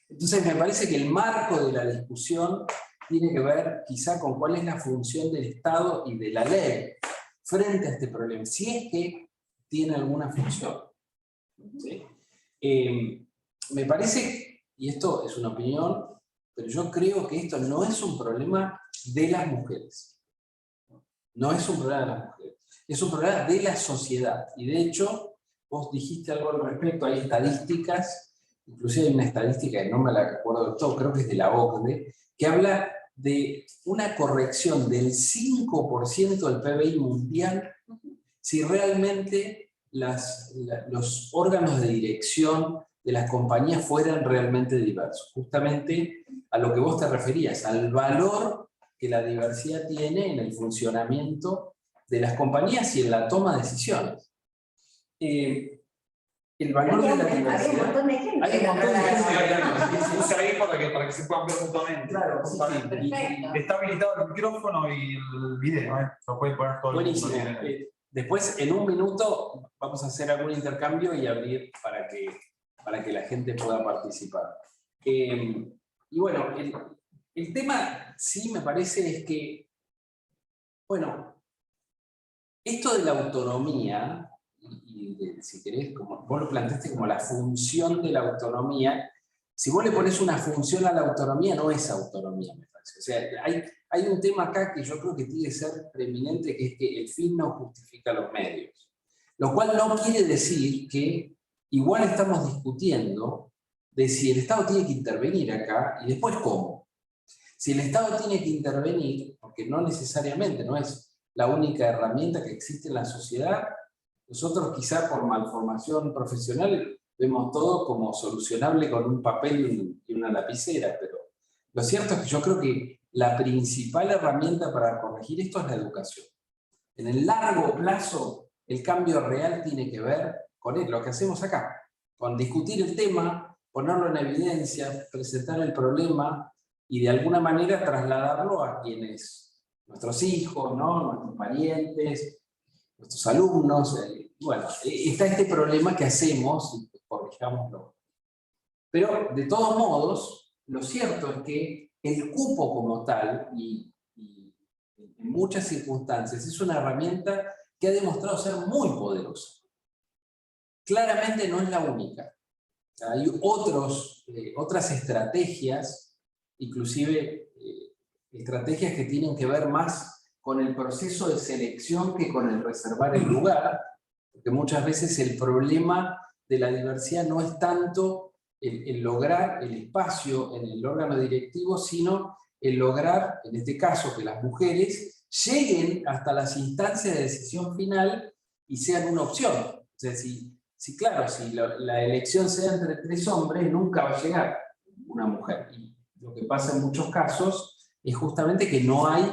Entonces me parece que el marco de la discusión tiene que ver quizá con cuál es la función del Estado y de la ley frente a este problema, si es que tiene alguna función. ¿Sí? Me parece, y esto es una opinión, pero yo creo que esto no es un problema de las mujeres. No es un problema de las mujeres. Es un problema de la sociedad. Y de hecho, vos dijiste algo al respecto, hay estadísticas, inclusive hay una estadística que no me la recuerdo del todo, creo que es de la OCDE, que habla de una corrección del 5% del PBI mundial si realmente los órganos de dirección de las compañías fueran realmente diversos. Justamente a lo que vos te referías, al valor que la diversidad tiene en el funcionamiento de las compañías y en la toma de decisiones. El valor de la diversidad... Hay un montón de gente. Hay un montón de gente. Puse ahí para que se puedan ver mutuamente. Claro, sí, sí. Perfecto. Está habilitado el micrófono y el video, lo pueden poner todo Buenísimo. el mundo. Después, en un minuto, vamos a hacer algún intercambio y abrir para que la gente pueda participar. Y bueno, el tema sí me parece es que, bueno, esto de la autonomía, si querés, como vos lo planteaste como la función de la autonomía, si vos le pones una función a la autonomía, no es autonomía, me parece. O sea, hay un tema acá que yo creo que tiene que ser preeminente, que es que el fin no justifica los medios. Lo cual no quiere decir que igual estamos discutiendo de si el Estado tiene que intervenir acá y después cómo. Si el Estado tiene que intervenir, porque no necesariamente no es la única herramienta que existe en la sociedad, nosotros quizá por malformación profesional vemos todo como solucionable con un papel y una lapicera, pero lo cierto es que yo creo que la principal herramienta para corregir esto es la educación. En el largo plazo, el cambio real tiene que ver con lo que hacemos acá, con discutir el tema, ponerlo en evidencia, presentar el problema y de alguna manera trasladarlo a quienes, nuestros hijos, ¿no? Nuestros parientes, nuestros alumnos. Bueno, está este problema que hacemos y corrijámoslo. Pero de todos modos, lo cierto es que el cupo como tal, y en muchas circunstancias, es una herramienta que ha demostrado ser muy poderosa. Claramente no es la única. Hay otras estrategias, inclusive estrategias que tienen que ver más con el proceso de selección que con el reservar el lugar, porque muchas veces el problema de la diversidad no es tanto el lograr el espacio en el órgano directivo, sino el lograr, en este caso, que las mujeres lleguen hasta las instancias de decisión final y sean una opción. O sea, si la elección sea entre 3 hombres, nunca va a llegar una mujer. Y lo que pasa en muchos casos es justamente que no hay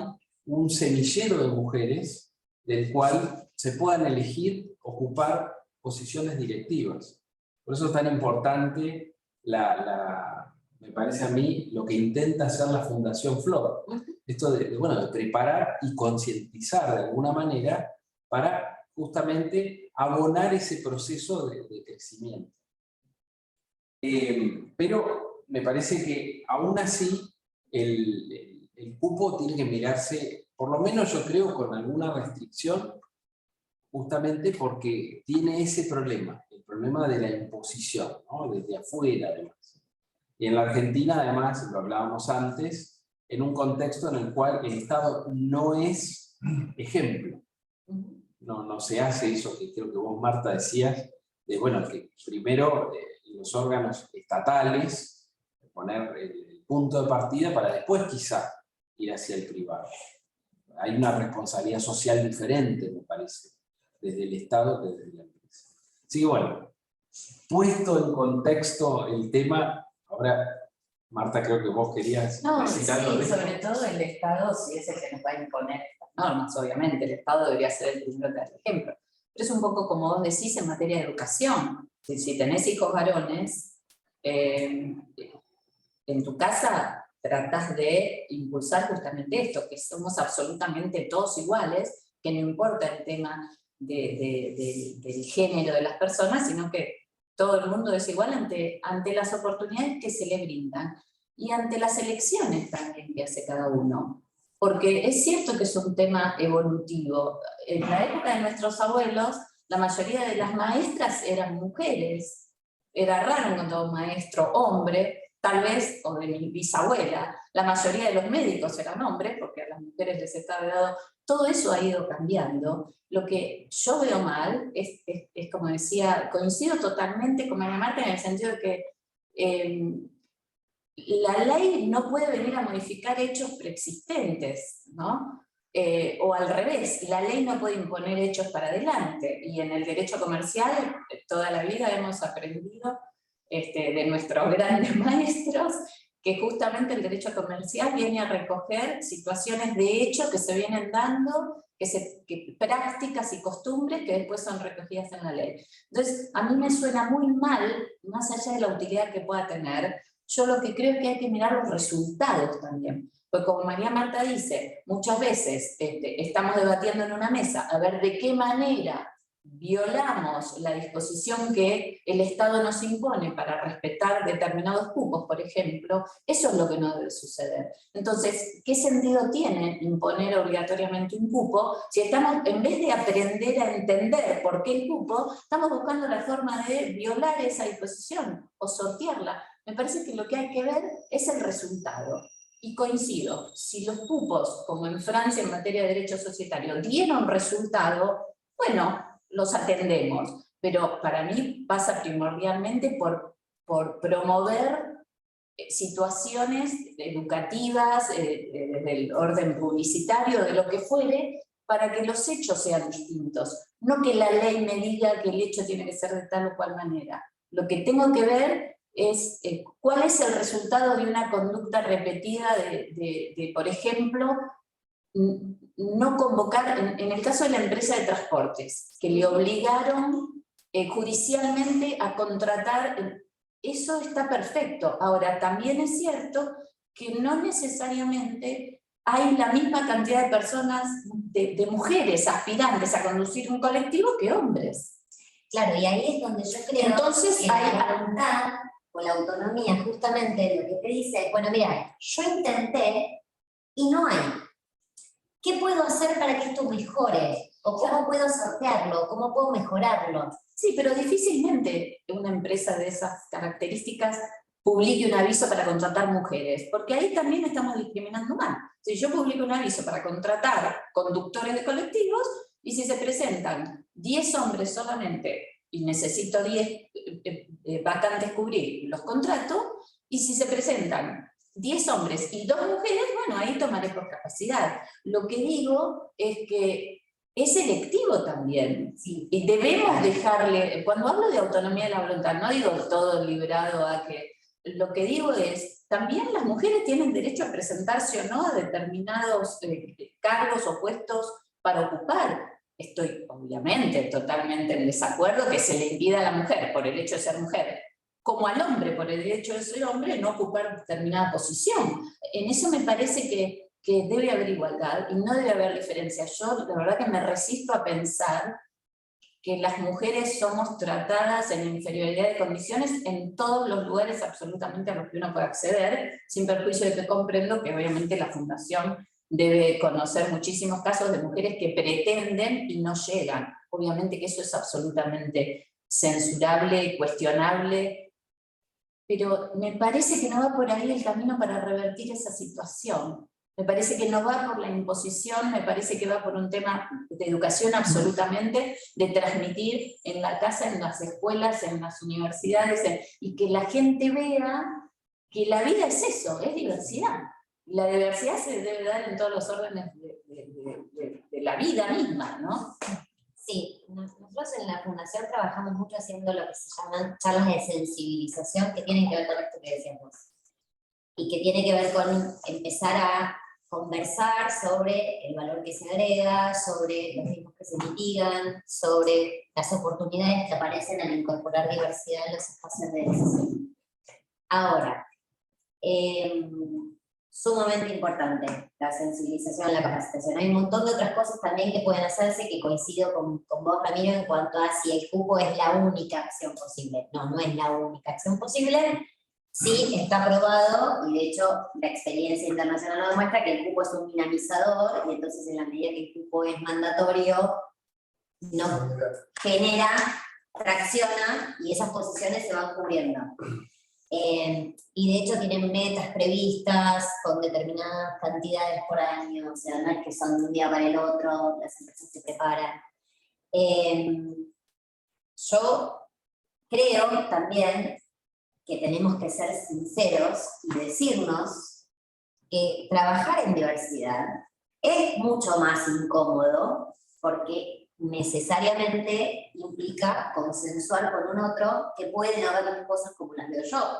un semillero de mujeres del cual se puedan elegir ocupar posiciones directivas. Por eso es tan importante, me parece a mí, lo que intenta hacer la Fundación Flor. Esto de preparar y concientizar de alguna manera para justamente abonar ese proceso de crecimiento. Pero me parece que aún así el cupo tiene que mirarse, por lo menos yo creo, con alguna restricción, justamente porque tiene ese problema, el problema de la imposición, ¿no? Desde afuera además. Y en la Argentina además, lo hablábamos antes, en un contexto en el cual el Estado no es ejemplo. No se hace eso que creo que vos, Marta, decías, de que primero los órganos estatales, poner el punto de partida para después quizá ir hacia el privado. Hay una responsabilidad social diferente, me parece, desde el Estado que desde la empresa. Así que bueno, puesto en contexto el tema, ahora, Marta, creo que vos querías No, decir sí, algo de esto. sobre todo el Estado, si es el que nos va a imponer estas normas, obviamente, el Estado debería ser el primero que da el ejemplo. Pero es un poco como vos decís en materia de educación. Si tenés hijos varones, en tu casa tratás de impulsar justamente esto, que somos absolutamente todos iguales, que no importa el tema del género de las personas, sino que todo el mundo es igual ante las oportunidades que se le brindan y ante las elecciones también que hace cada uno. Porque es cierto que es un tema evolutivo. En la época de nuestros abuelos, la mayoría de las maestras eran mujeres. Era raro encontrar un maestro hombre, tal vez, o de mi bisabuela. La mayoría de los médicos eran hombres, porque a las mujeres les estaba dado. Todo eso ha ido cambiando. Lo que yo veo mal es como decía, coincido totalmente con María Marta en el sentido de que la ley no puede venir a modificar hechos preexistentes, ¿no? O al revés, la ley no puede imponer hechos para adelante. Y en el derecho comercial, toda la vida hemos aprendido de nuestros grandes maestros que justamente el derecho comercial viene a recoger situaciones de hecho que se vienen dando, prácticas y costumbres que después son recogidas en la ley. Entonces, a mí me suena muy mal, más allá de la utilidad que pueda tener, yo lo que creo es que hay que mirar los resultados también. Porque como María Marta dice, muchas veces estamos debatiendo en una mesa a ver de qué manera violamos la disposición que el Estado nos impone para respetar determinados cupos, por ejemplo. Eso es lo que no debe suceder. Entonces, ¿qué sentido tiene imponer obligatoriamente un cupo si estamos, en vez de aprender a entender por qué el cupo, estamos buscando la forma de violar esa disposición o sortearla? Me parece que lo que hay que ver es el resultado. Y coincido, si los cupos, como en Francia en materia de derecho societario, dieron resultado, bueno, los atendemos, pero para mí pasa primordialmente por promover situaciones educativas, del orden publicitario, de lo que fuere, para que los hechos sean distintos. No que la ley me diga que el hecho tiene que ser de tal o cual manera. Lo que tengo que ver es cuál es el resultado de una conducta repetida de por ejemplo, no convocar, en el caso de la empresa de transportes, que le obligaron judicialmente a contratar, eso está perfecto. Ahora, también es cierto que no necesariamente hay la misma cantidad de personas, de mujeres aspirantes a conducir un colectivo que hombres. Claro, y ahí es donde yo creo Entonces, que la voluntad o la autonomía, justamente lo que te dice, bueno, mira, yo intenté y no hay. ¿Qué puedo hacer para que esto mejore? ¿O cómo puedo sortearlo? ¿Cómo puedo mejorarlo? Sí, pero difícilmente una empresa de esas características publique un aviso para contratar mujeres, porque ahí también estamos discriminando mal. Si yo publico un aviso para contratar conductores de colectivos, y si se presentan 10 hombres solamente, y necesito 10 vacantes cubrir, los contrato, y si se presentan 10 hombres y 2 mujeres, bueno, ahí tomaré por capacidad. Lo que digo es que es selectivo también. Sí. Y debemos dejarle, cuando hablo de autonomía de la voluntad, no digo todo librado a que, lo que digo es, también las mujeres tienen derecho a presentarse o no a determinados cargos o puestos para ocupar. Estoy obviamente totalmente en desacuerdo que se le impida a la mujer por el hecho de ser mujer, como al hombre por el derecho de ser hombre, no ocupar determinada posición. En eso me parece que debe haber igualdad y no debe haber diferencia. Yo la verdad que me resisto a pensar que las mujeres somos tratadas en inferioridad de condiciones en todos los lugares absolutamente a los que uno puede acceder, sin perjuicio de que comprendo que obviamente la Fundación debe conocer muchísimos casos de mujeres que pretenden y no llegan. Obviamente que eso es absolutamente censurable, cuestionable, pero me parece que no va por ahí el camino para revertir esa situación. Me parece que no va por la imposición, me parece que va por un tema de educación absolutamente, de transmitir en la casa, en las escuelas, en las universidades, y que la gente vea que la vida es eso, es diversidad. La diversidad se debe dar en todos los órdenes de la vida misma, ¿no? Sí, nosotros en la Fundación trabajamos mucho haciendo lo que se llaman charlas de sensibilización que tienen que ver con esto que decíamos. Y que tiene que ver con empezar a conversar sobre el valor que se agrega, sobre los riesgos que se mitigan, sobre las oportunidades que aparecen al incorporar diversidad en los espacios de decisión. Ahora, sumamente importante la sensibilización, la capacitación. Hay un montón de otras cosas también que pueden hacerse, que coincido con vos, Ramiro, en cuanto a si el cupo es la única acción posible. No, no es la única acción posible. Sí, está probado, y de hecho la experiencia internacional nos demuestra que el cupo es un dinamizador, y entonces en la medida que el cupo es mandatorio, no genera, tracciona, y esas posiciones se van cubriendo. Y de hecho tienen metas previstas con determinadas cantidades por año, o sea, no es que son de un día para el otro, las empresas se preparan. Yo creo también que tenemos que ser sinceros y decirnos que trabajar en diversidad es mucho más incómodo porque necesariamente implica consensuar con un otro que puede no ver las cosas como las veo yo.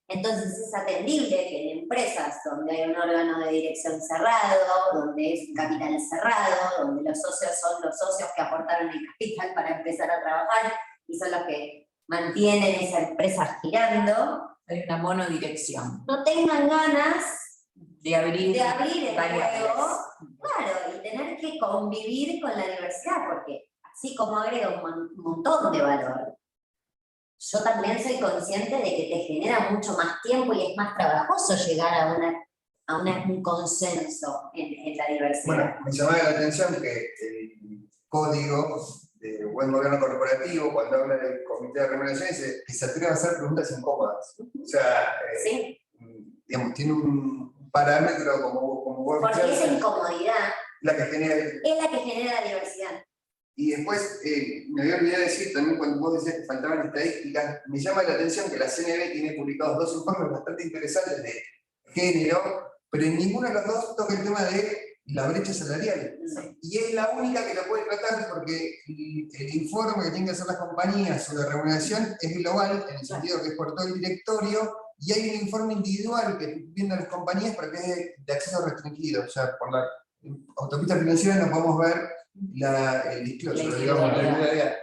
Entonces es atendible que en empresas donde hay un órgano de dirección cerrado, donde es un capital cerrado, donde los socios son los socios que aportaron el capital para empezar a trabajar y son los que mantienen esa empresa girando, Hay una monodirección. no tengan ganas De abrir el variables. juego, claro, y tener que convivir con la diversidad, porque así como agrega un montón de valor, yo también soy consciente de que te genera mucho más tiempo y es más trabajoso llegar a un consenso en la diversidad. Bueno, me llamaba la atención que el código de buen gobierno corporativo, cuando habla del comité de remuneración, dice que se atreve a hacer preguntas incómodas. O sea, Sí, digamos, tiene un parámetro como vos porque decías, esa incomodidad la que genera. es la que genera la diversidad. Y después, me había olvidado decir también cuando vos decías que faltaban estadísticas, me llama la atención que la CNB tiene publicados 2 informes bastante interesantes de género, pero en ninguno de los dos toca el tema de la brecha salarial. Sí. Y es la única que lo puede tratar porque el informe que tienen que hacer las compañías sobre remuneración es global, en el sentido que es por todo el directorio, y hay un informe individual que estoy viendo a las compañías para que es de acceso restringido. O sea, por la autopista financiera no podemos ver el disclosure, digamos, la individualidad.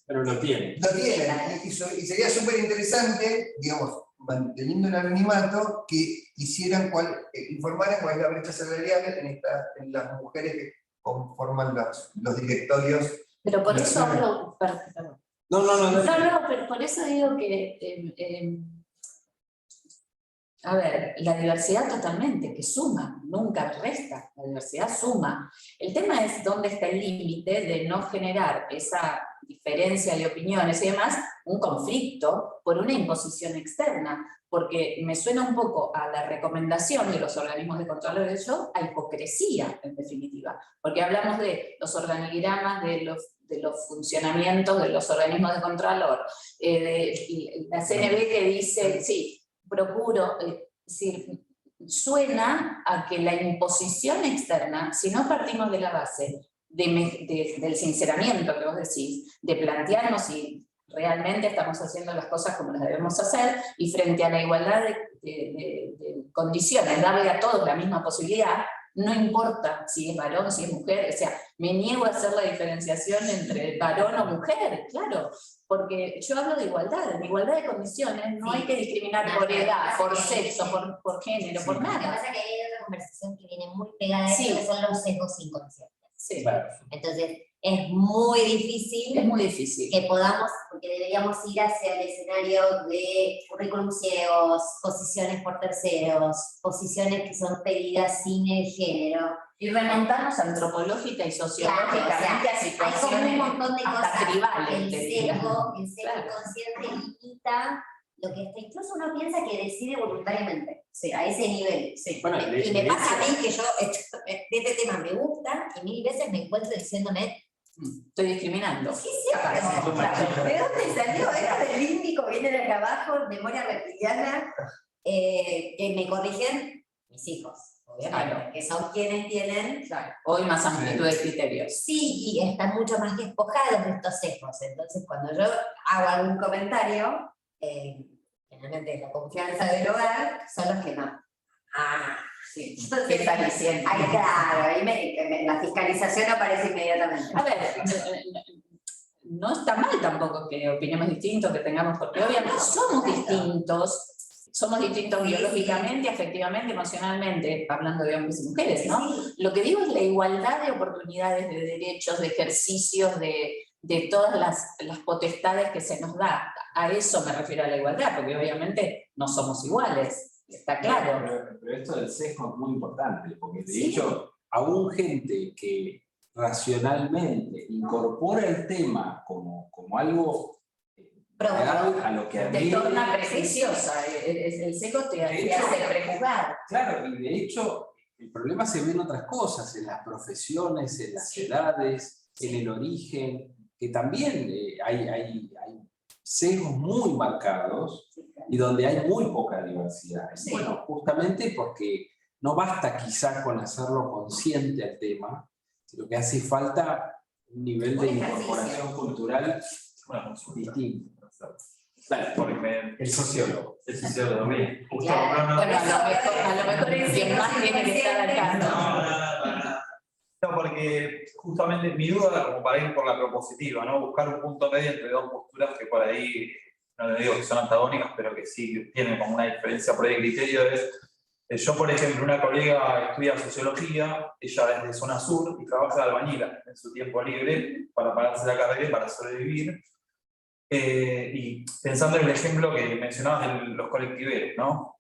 Pero lo tiene. Lo tienen, y sería súper interesante, digamos, manteniendo el anonimato, que informaran cuál es la brecha salarial en las mujeres que conforman los directorios. Pero por La eso CNB. hablo, perdón. No. No, pero por eso digo que, a ver, la diversidad totalmente, que suma, nunca resta, la diversidad suma. El tema es dónde está el límite de no generar esa diferencia de opiniones y demás, un conflicto por una imposición externa, porque me suena un poco a la recomendación de los organismos de control de eso, a hipocresía, en definitiva, porque hablamos de los organigramas, de los funcionamientos de los organismos de contralor, de la CNB que dice, sí, procuro, es decir, suena a que la imposición externa, si no partimos de la base del sinceramiento que vos decís, de plantearnos si realmente estamos haciendo las cosas como las debemos hacer, y frente a la igualdad de condiciones, darle a todos la misma posibilidad, no importa si es varón, si es mujer, o sea, me niego a hacer la diferenciación entre varón o mujer, claro, porque yo hablo de igualdad, en igualdad de condiciones, no hay que discriminar por edad, por sexo, por género, por Lo que nada. pasa es que hay otra conversación que viene muy pegada a Sí. esto, que son los sesgos inconscientes. Sí, Claro. Entonces, es muy difícil es muy difícil. que podamos, porque deberíamos ir hacia el escenario de currículum ciegos, posiciones por terceros, posiciones que son pedidas sin el género. Y remontarnos antropológica y sociológicamente a Hay como situaciones un montón de hasta cosas. tribales, El te diría. sesgo Claro. inconsciente limita lo que hasta incluso uno piensa que decide voluntariamente. Sí, a ese nivel. Sí. Bueno, Y me pasa a mí que yo de este tema me gusta y 1000 veces me encuentro diciéndome, Estoy discriminando. ¿qué es esto? Claro. ¿De dónde salió? Esto del límbico, viene de acá abajo, memoria reptiliana, que me corrigen mis hijos, obviamente, Claro. que son quienes tienen. Claro. Hoy más amplitud de criterios. Sí, y están mucho más despojados de estos sesgos. Entonces, cuando yo hago algún comentario, generalmente la confianza del hogar son los que no. Sí. Entonces, ¿Qué estás diciendo? ay, claro, ahí la fiscalización aparece inmediatamente. A ver, no está mal tampoco que opinemos distintos, que tengamos, porque obviamente somos distintos biológicamente, afectivamente, emocionalmente, hablando de hombres y mujeres, ¿no? Lo que digo es la igualdad de oportunidades, de derechos, de ejercicios, de todas las potestades que se nos da. A eso me refiero a la igualdad, porque obviamente no somos iguales, está claro. Pero esto del sesgo es muy importante, porque de Sí. hecho, aún gente que racionalmente incorpora el tema como algo real a lo que Te admite. torna prejuiciosa, el sesgo te hace prejuzgar. Claro, y de hecho, el problema se ve en otras cosas, en las profesiones, en las edades, en el origen, que también hay sesgos muy marcados y donde hay muy poca diversidad. Sí. Bueno, justamente porque no basta quizá con hacerlo consciente al tema, sino que hace falta un nivel de Un ejercicio. incorporación cultural Una consulta. distinto. Dale, porque El sociólogo. el sociólogo también. Justo, Claro. no, no, Bueno, a lo mejor es quien más tiene que estar acá, ¿no? No, porque justamente mi duda era como para ir por la propositiva, ¿no? Buscar un punto medio entre dos posturas que por ahí, no le digo que son antagónicas, pero que sí tienen como una diferencia por ahí de criterio. Yo, por ejemplo, una colega estudia sociología, ella es de zona sur y trabaja de albañila en su tiempo libre para pagarse la carrera y para sobrevivir. Y pensando en el ejemplo que mencionabas de los colectiveros, ¿no?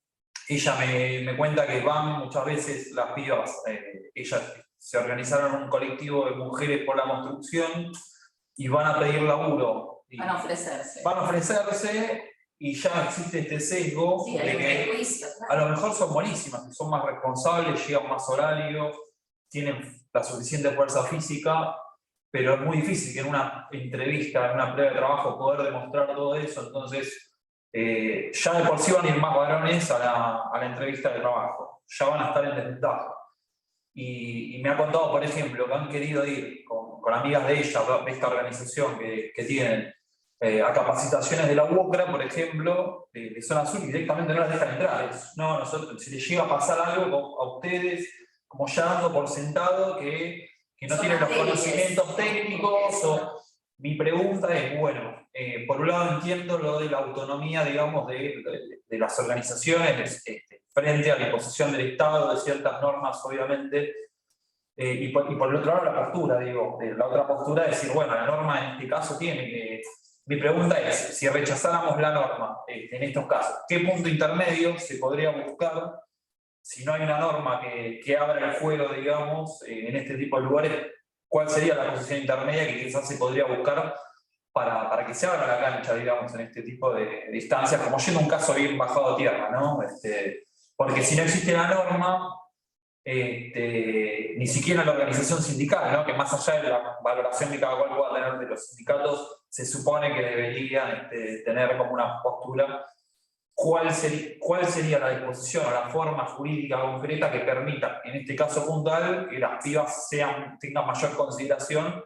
Ella me cuenta que van muchas veces las pibas, ellas se organizaron en un colectivo de mujeres por la construcción y van a pedir laburo. Y Van a ofrecerse. van a ofrecerse y ya existe este sesgo Sí, hay de un que prejuicio. a lo mejor son buenísimas, que son más responsables, llegan más horarios, tienen la suficiente fuerza física, pero es muy difícil que en una entrevista, en una prueba de trabajo, poder demostrar todo eso. Entonces, ya de por sí van a ir más varones a la entrevista de trabajo, ya van a estar en desventaja. Y me ha contado, por ejemplo, que han querido ir con amigas de ella, de esta organización que tienen, a capacitaciones de la UOCRA, por ejemplo, de zona sur, y directamente no las dejan entrar. No, nosotros, si les llega a pasar algo a ustedes, como ya dando por sentado que no Son tienen los débiles. conocimientos técnicos. Mi pregunta es, bueno, por un lado entiendo lo de la autonomía, digamos, de las organizaciones frente a la imposición del Estado, de ciertas normas, obviamente, y por el otro lado la postura, digo, la otra postura es decir, bueno, la norma en este caso tiene que... Mi pregunta es, si rechazáramos la norma en estos casos, ¿qué punto intermedio se podría buscar si no hay una norma que abra el juego, digamos, en este tipo de lugares? ¿Cuál sería la posición intermedia que quizás se podría buscar para que se abra la cancha, digamos, en este tipo de instancias, como yendo un caso bien bajado a tierra, ¿no? Porque si no existe la norma, ni siquiera la organización sindical, ¿no? Que más allá de la valoración que cada cual pueda tener de los sindicatos, se supone que deberían tener como una postura. ¿Cuál sería la disposición o la forma jurídica concreta que permita, en este caso puntual, que las pibas tengan mayor consideración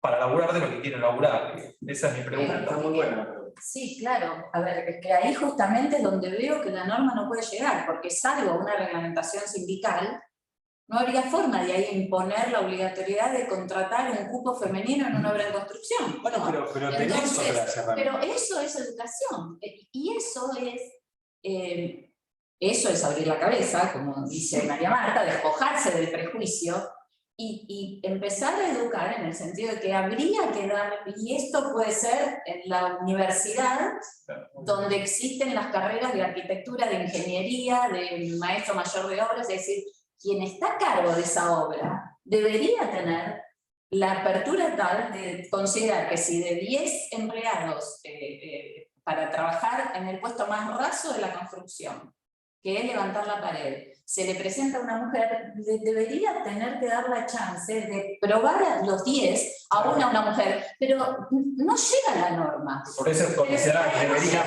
para laburar de lo que quieren laburar? Esa es mi pregunta. Está muy buena. Sí, claro. A ver, es que ahí justamente es donde veo que la norma no puede llegar, porque salvo una reglamentación sindical, no habría forma de ahí imponer la obligatoriedad de contratar un cupo femenino en una obra de construcción. Bueno, ¿no? pero tenés Entonces, otras herramientas. pero eso es educación, y eso es abrir la cabeza, como dice María Marta, despojarse del prejuicio y empezar a educar en el sentido de que habría que dar, y esto puede ser en la universidad, donde existen las carreras de arquitectura, de ingeniería, de maestro mayor de obras, es decir, quien está a cargo de esa obra debería tener la apertura tal de considerar que si de 10 empleados para trabajar en el puesto más raso de la construcción, que es levantar la pared, se le presenta a una mujer, debería tener que dar la chance de probar a los 10 a una mujer, pero no llega la norma. Por eso es condicional, debería.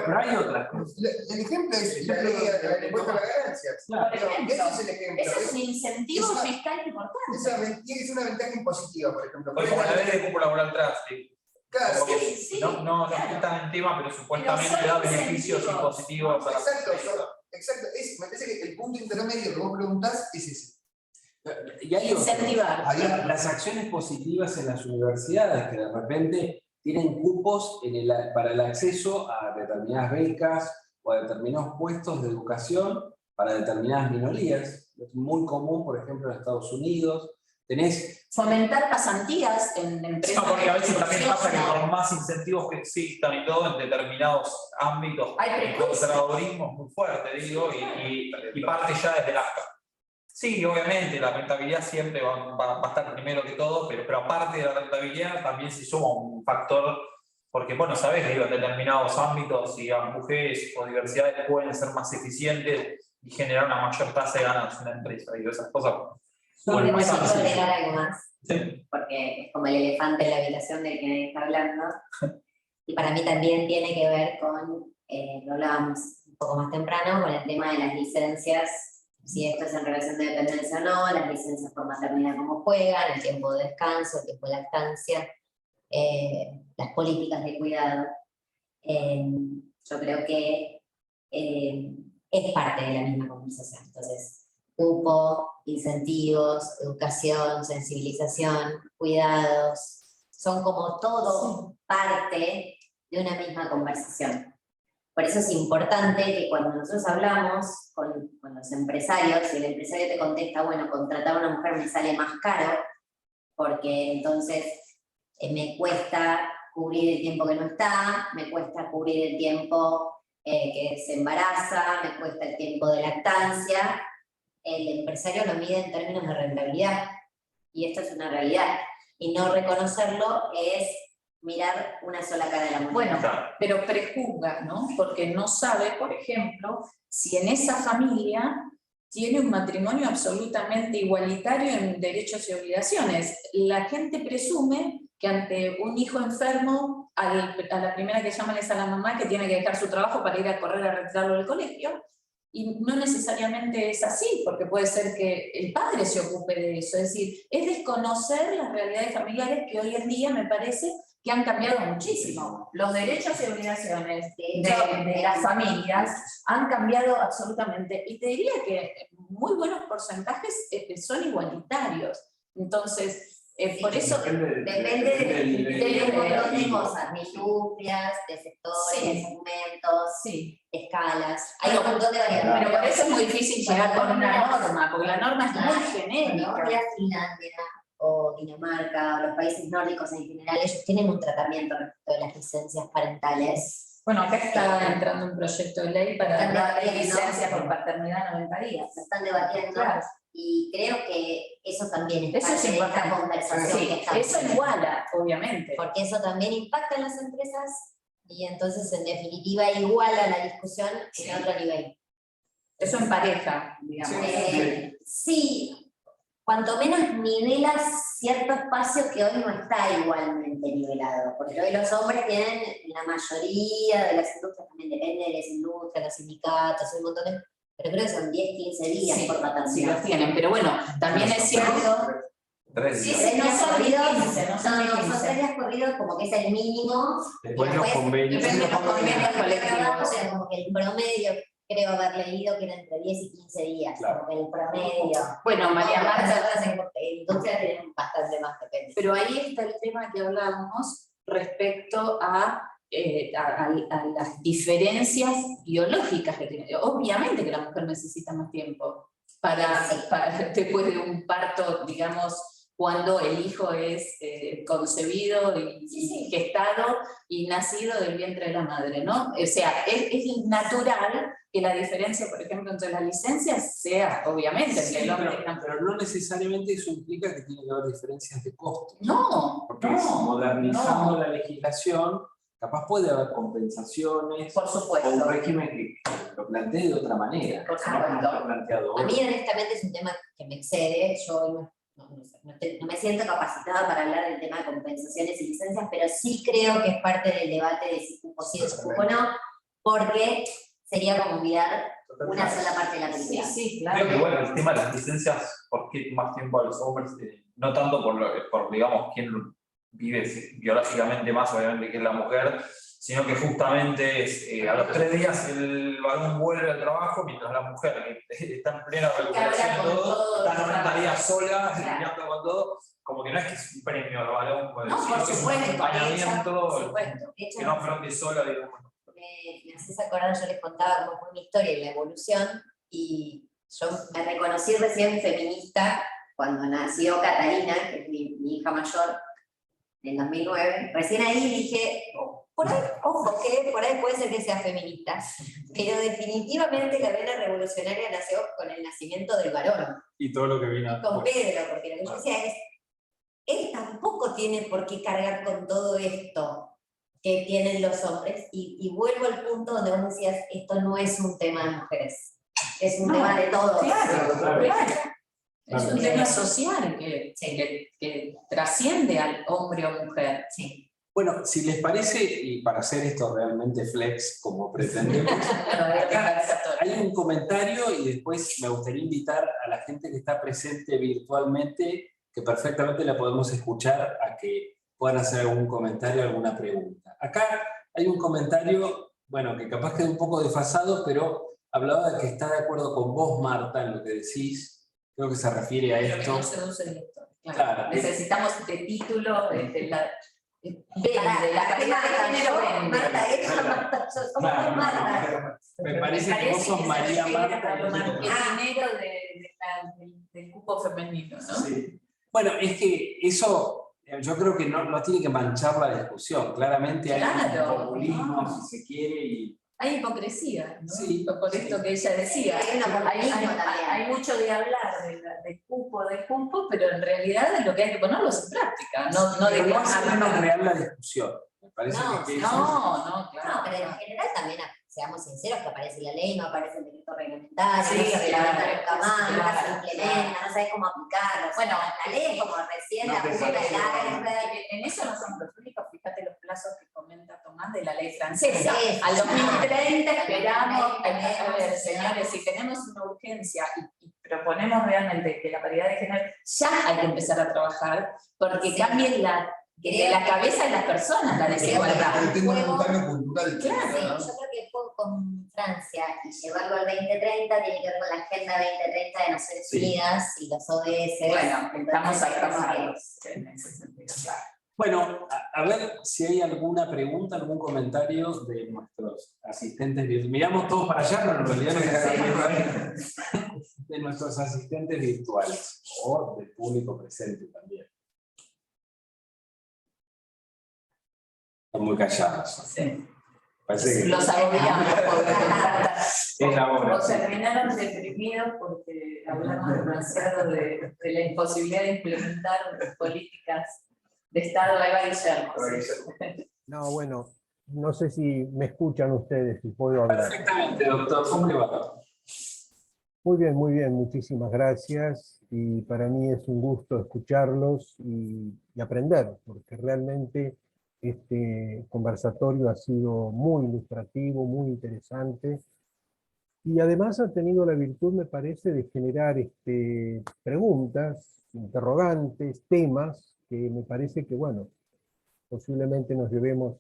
Pero hay otras cosas. El ejemplo es la ley del impuesto a las ganancias. Por ejemplo, Ese es el ejemplo. ese es un incentivo Esa- fiscal importante. Es una ventaja impositiva, por ejemplo. Hoy como la ley de cupo laboral trans, Claro, como que Sí, no claro. está en tema, pero supuestamente Pero da son beneficios incentivos. impositivos a la Exacto, empresa. exacto, me parece que el punto intermedio que vos preguntás es ese. Y hay otros. Incentivar. Las acciones positivas en las universidades que de repente tienen cupos para el acceso a determinadas becas o a determinados puestos de educación para determinadas minorías. Es muy común, por ejemplo, en Estados Unidos. Tenés Fomentar pasantías en empresas. No, porque a veces también pasa que construcción. por más incentivos que existan y todo en determinados ámbitos, Hay el prejuicios. conservadurismo es muy fuerte, digo, y parte ya desde la... Sí, obviamente, la rentabilidad siempre va a estar primero que todo, pero aparte de la rentabilidad también se suma un factor, porque bueno, sabés, digo, en determinados ámbitos, si las mujeres o diversidades pueden ser más eficientes y generar una mayor tasa de ganancias en una empresa, digo, esas cosas. Bueno, Bueno, necesito agregar algo más, sí. porque es como el elefante en la habitación del que nadie está hablando. Y para mí también tiene que ver con, lo hablábamos un poco más temprano, con el tema de las licencias, si esto es en relación de dependencia o no, las licencias por maternidad cómo juegan, el tiempo de descanso, el tiempo de lactancia, las políticas de cuidado. Yo creo que es parte de la misma conversación. Entonces, cupo, incentivos, educación, sensibilización, cuidados, son como todo parte de una misma conversación. Por eso es importante que cuando nosotros hablamos con los empresarios, si el empresario te contesta, bueno, contratar a una mujer me sale más caro, porque entonces me cuesta cubrir el tiempo que no está, me cuesta cubrir el tiempo que se embaraza, me cuesta el tiempo de lactancia, el empresario lo mide en términos de rentabilidad, y esto es una realidad, y no reconocerlo es mirar una sola cara de la moneda. Bueno, pero prejuzga, ¿no? Porque no sabe, por ejemplo, si en esa familia tiene un matrimonio absolutamente igualitario en derechos y obligaciones. La gente presume que ante un hijo enfermo, a la primera que llaman es a la mamá que tiene que dejar su trabajo para ir a correr a retirarlo del colegio. Y no necesariamente es así, porque puede ser que el padre se ocupe de eso. Es decir, es desconocer las realidades familiares que hoy en día me parece que han cambiado muchísimo. Los derechos y obligaciones de las familias han cambiado absolutamente. Y te diría que muy buenos porcentajes son igualitarios. Entonces, por eso Depende de un montón de cosas, de industrias, de sectores, de segmentos, escalas, hay un montón de variables. Pero por eso es muy difícil llegar con una norma, porque la norma es muy genérica. Cuando vos Finlandia o Dinamarca o los países nórdicos en general, ellos tienen un tratamiento respecto de las licencias parentales. Bueno, acá está entrando un proyecto de ley para Están dar debatiendo. licencia por paternidad 90 días. Se están debatiendo, Claro. y creo que eso también es Eso es parte de esta importante. conversación Sí, que estamos eso teniendo. iguala, obviamente. Porque eso también impacta en las empresas y entonces en definitiva iguala la discusión en otro nivel. Eso en pareja, digamos. Sí, cuanto menos nivelas cierto espacio que hoy no está igualmente nivelado, porque hoy los hombres tienen la mayoría de las industrias, también depende de las industrias, los sindicatos, un montón de... Pero creo que son 10, 15 días Sí, por maternidad. sí, los tienen, pero bueno, también es cierto. 3 Sí, días. sí, no son 15, no son son 15. 3 días corridos como que es el mínimo. después los convenios. depende de los convenios colectivos. O sea, como que el promedio, creo haber leído que era entre 10 y 15 días, Claro. como que el promedio. Bueno, María Las Marta, otras industrias tienen bastante más, depende. pero ahí está el tema que hablábamos respecto a las diferencias biológicas que tiene. Obviamente que la mujer necesita más tiempo después de un parto, digamos, cuando el hijo es concebido y gestado y nacido del vientre de la madre, ¿no? O sea, es natural que la diferencia, por ejemplo, entre las licencias sea, obviamente, entre el hombre y la mujer. Pero no necesariamente eso implica que tiene que haber diferencias de costo. No, Porque no, modernizando no. la legislación, capaz puede haber compensaciones Por o supuesto. un régimen que lo plantee de otra manera. Por no como supuesto. está planteado A mí hoy. honestamente es un tema que me excede, yo no me siento capacitada para hablar del tema de compensaciones y licencias, pero sí creo que es parte del debate de si cupo sí o si cupo no, porque sería como mirar una sola parte de la Sí, película. sí, Creo que claro. bueno, el tema de las licencias, ¿por qué más tiempo a los hombres? No tanto por digamos, quién vive biológicamente más, obviamente, que es la mujer, sino que justamente es, a los 3 días el varón vuelve al trabajo, mientras la mujer, que está en plena recuperación y todo, está 90 días sola, lidiando con todo, como que no es que es un premio al varón, No, sino por que es un supuesto, acompañamiento, por supuesto. De hecho, que no afronte sola, digamos. me haces acordar, yo les contaba cómo fue mi historia y la evolución, y yo me reconocí recién feminista cuando nació Catalina, que es mi hija mayor, en 2009. Recién ahí dije, por ahí, ojo, que por ahí puede ser que sea feminista, pero definitivamente la vena revolucionaria nació con el nacimiento del varón, Y todo lo que vino con después. Pedro, porque lo que yo decía es, él tampoco tiene por qué cargar con todo esto que tienen los hombres, y vuelvo al punto donde vos decías, esto no es un tema de mujeres, es un tema de todos. Claro. Es un Claro. tema social que trasciende al hombre o mujer. Sí. Bueno, si les parece, y para hacer esto realmente flex como pretendemos, hay un comentario y después me gustaría invitar a la gente que está presente virtualmente, que perfectamente la podemos escuchar, a que puedan hacer algún comentario, alguna pregunta. Acá hay un comentario, bueno, que capaz queda un poco desfasado, pero hablaba de que está de acuerdo con vos, Marta, en lo que decís. Creo que se refiere a Pero que esto. no se use esto. Claro. Claro. Necesitamos este título, de la La paridad de género vende. Marta, Marta, somos Claro, Marta. Me parece que vos sos María Marta. El dinero del cupo femenino, ¿no? Sí. Bueno, es que eso yo creo que no tiene que manchar la discusión. Claramente hay Claro, un populismo, no. si se quiere, y Hay hipocresía, ¿no? Sí, Por esto que ella decía. Hay un populismo también. Hay mucho de hablar del cupo, pero en realidad lo que hay que ponerlo es en práctica, no pero no hace menos declarar. real la discusión. Me parece que eso No, claro. No, pero en general también, seamos sinceros, que aparece la ley, no aparece el decreto reglamentario, Sí, no se reglamenta claro, nunca más, nunca se claro, implementa, no sabes cómo aplicarlo. Bueno, la ley es como recién no la te punta del sale. iceberg. En eso no somos los únicos, fíjate los plazos que comenta Tomás de la ley francesa. Sí, Al 2030 sí. esperamos, a ver, Sí. señores, si tenemos una urgencia y proponemos realmente que la paridad de género, ya hay que empezar a trabajar, porque Sí. cambien de la cabeza de las personas la desigualdad. Pero tengo un cambio cultural. Claro. Sí, yo creo que fue con Francia y llevarlo al 2030 tiene que ver con la Agenda 2030 de Naciones Sí. Unidas y los ODS. Bueno, estamos Entonces, atrasados en ese sentido, claro. Bueno, a ver si hay alguna pregunta, algún comentario de nuestros asistentes virtuales. Miramos todos para allá, pero en realidad nos está viendo de nuestros asistentes virtuales o del público presente también. Están muy callados. Sí. Parece que Los agobiamos, es la hora. o terminaron deprimidos porque hablamos demasiado de la imposibilidad de implementar políticas de Estado. Eva Guillermo. No, bueno, no sé si me escuchan ustedes, si puedo hablar. Perfectamente, doctor. ¿Cómo le va? Muy bien, muchísimas gracias. Y para mí es un gusto escucharlos y aprender, porque realmente este conversatorio ha sido muy ilustrativo, muy interesante. Y además ha tenido la virtud, me parece, de generar preguntas, interrogantes, temas, que me parece que, bueno, posiblemente nos llevemos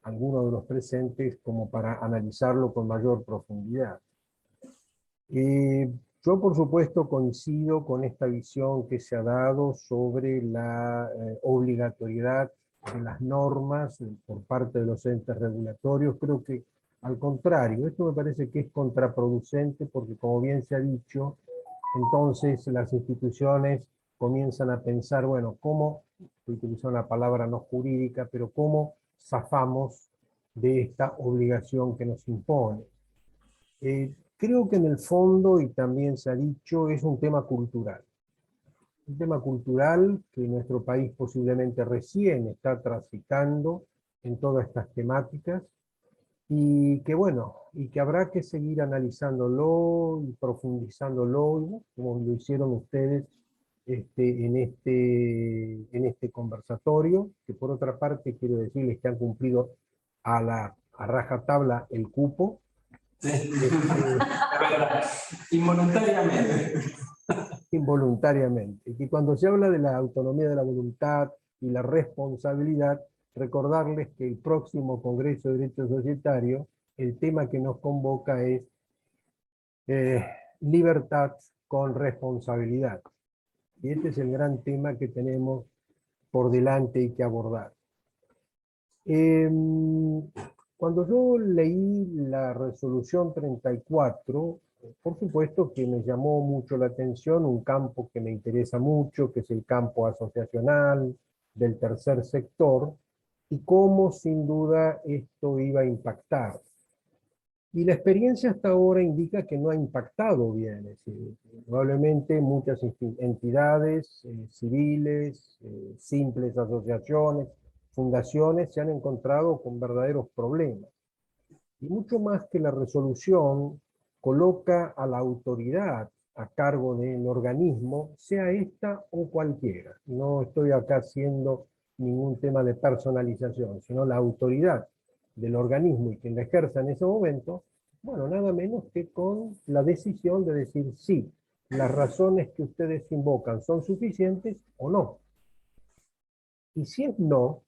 algunos de los presentes como para analizarlo con mayor profundidad. Yo, por supuesto, coincido con esta visión que se ha dado sobre la obligatoriedad de las normas por parte de los entes regulatorios. Creo que, al contrario, esto me parece que es contraproducente porque, como bien se ha dicho, entonces las instituciones comienzan a pensar, bueno, ¿cómo, estoy utilizando una palabra no jurídica, pero cómo zafamos de esta obligación que nos impone? Creo que en el fondo, y también se ha dicho, es un tema cultural. Un tema cultural que nuestro país posiblemente recién está transitando en todas estas temáticas, y que bueno, y que habrá que seguir analizándolo y profundizándolo, como lo hicieron ustedes en este conversatorio, que por otra parte quiero decirles que han cumplido a rajatabla el cupo. Sí. De verdad. Involuntariamente. Involuntariamente. Y que cuando se habla de la autonomía de la voluntad y la responsabilidad, recordarles que el próximo Congreso de Derecho Societario, el tema que nos convoca es libertad con responsabilidad. Y este es el gran tema que tenemos por delante y que abordar. Cuando yo leí la resolución 34, por supuesto que me llamó mucho la atención un campo que me interesa mucho, que es el campo asociacional, del tercer sector, y cómo sin duda esto iba a impactar. Y la experiencia hasta ahora indica que no ha impactado bien. Es decir, probablemente muchas entidades civiles, simples asociaciones, fundaciones se han encontrado con verdaderos problemas. Y mucho más que la resolución coloca a la autoridad a cargo del organismo, sea esta o cualquiera. No estoy acá haciendo ningún tema de personalización, sino la autoridad del organismo y quien la ejerza en ese momento, bueno, nada menos que con la decisión de decir sí, las razones que ustedes invocan son suficientes o no. Y si es no,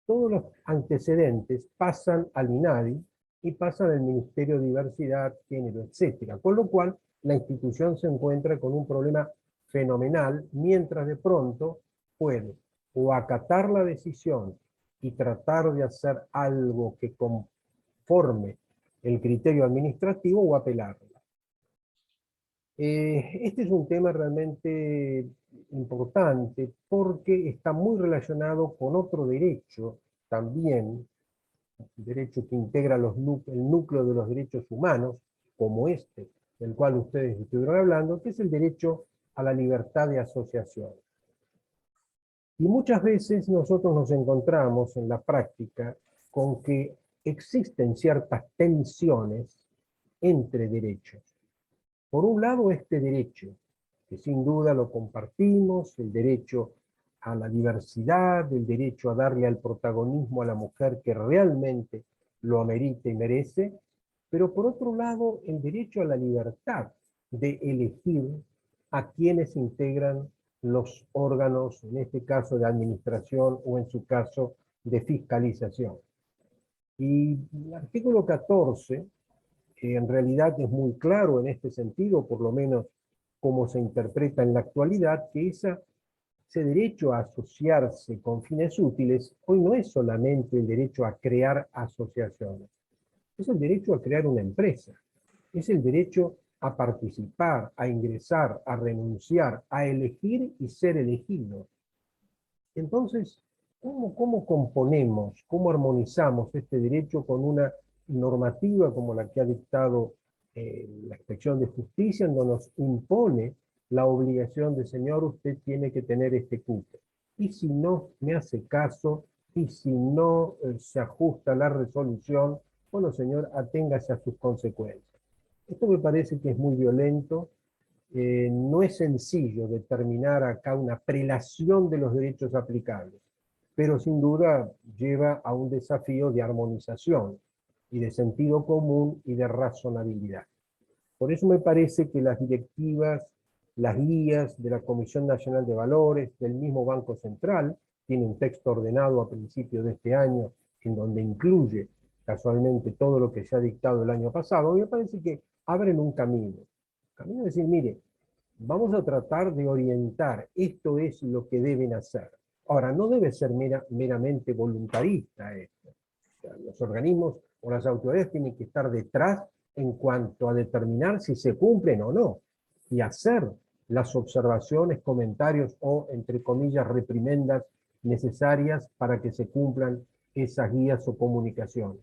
todos los antecedentes pasan al INADI y pasan al Ministerio de Diversidad, Género, etc. Con lo cual, la institución se encuentra con un problema fenomenal, mientras de pronto puede o acatar la decisión y tratar de hacer algo que conforme el criterio administrativo o apelarla. Este es un tema realmente importante porque está muy relacionado con otro derecho también, un derecho que integra el núcleo de los derechos humanos, como este, del cual ustedes estuvieron hablando, que es el derecho a la libertad de asociación. Y muchas veces nosotros nos encontramos en la práctica con que existen ciertas tensiones entre derechos. Por un lado, este derecho, que sin duda lo compartimos, el derecho a la diversidad, el derecho a darle al protagonismo a la mujer que realmente lo amerita y merece, pero por otro lado, el derecho a la libertad de elegir a quienes integran los órganos, en este caso de administración o en su caso de fiscalización. Y el artículo 14, en realidad es muy claro en este sentido, por lo menos como se interpreta en la actualidad, que ese derecho a asociarse con fines útiles hoy no es solamente el derecho a crear asociaciones, es el derecho a crear una empresa, es el derecho a participar, a ingresar, a renunciar, a elegir y ser elegido. Entonces, ¿cómo componemos, cómo armonizamos este derecho con una normativa como la que ha dictado la Inspección de Justicia, en donde nos impone la obligación de, señor, usted tiene que tener este cupo? Y si no me hace caso, y si no se ajusta a la resolución, bueno, señor, aténgase a sus consecuencias. Esto me parece que es muy violento. No es sencillo determinar acá una prelación de los derechos aplicables, pero sin duda lleva a un desafío de armonización y de sentido común y de razonabilidad. Por eso me parece que las directivas, las guías de la Comisión Nacional de Valores, del mismo Banco Central, tiene un texto ordenado a principios de este año en donde incluye casualmente todo lo que se ha dictado el año pasado, me parece que abren un camino. Camino de decir, mire, vamos a tratar de orientar, esto es lo que deben hacer. Ahora, no debe ser meramente voluntarista esto. O sea, los organismos o las autoridades tienen que estar detrás en cuanto a determinar si se cumplen o no, y hacer las observaciones, comentarios o, entre comillas, reprimendas necesarias para que se cumplan esas guías o comunicaciones.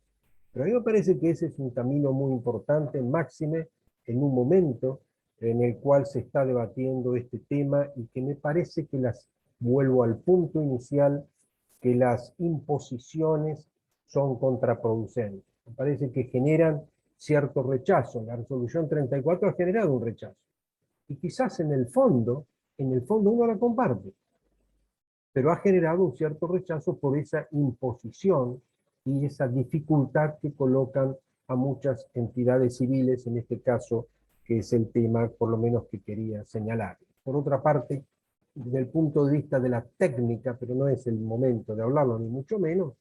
Pero a mí me parece que ese es un camino muy importante, máxime, en un momento en el cual se está debatiendo este tema y que me parece que vuelvo al punto inicial, que las imposiciones son contraproducentes. Me parece que generan cierto rechazo. La resolución 34 ha generado un rechazo. Y quizás en el fondo uno la comparte, pero ha generado un cierto rechazo por esa imposición y esa dificultad que colocan a muchas entidades civiles, en este caso, que es el tema por lo menos que quería señalar. Por otra parte, desde el punto de vista de la técnica, pero no es el momento de hablarlo, ni mucho menos,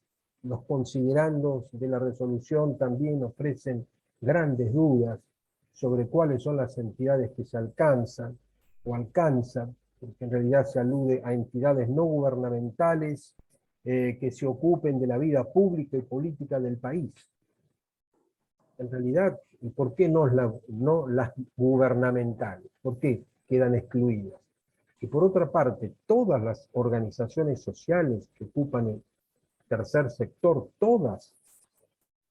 los considerandos de la resolución también ofrecen grandes dudas sobre cuáles son las entidades que se alcanzan, porque en realidad se alude a entidades no gubernamentales que se ocupen de la vida pública y política del país. En realidad, ¿y por qué no las gubernamentales? ¿Por qué quedan excluidas? Y por otra parte, todas las organizaciones sociales que ocupan el tercer sector, todas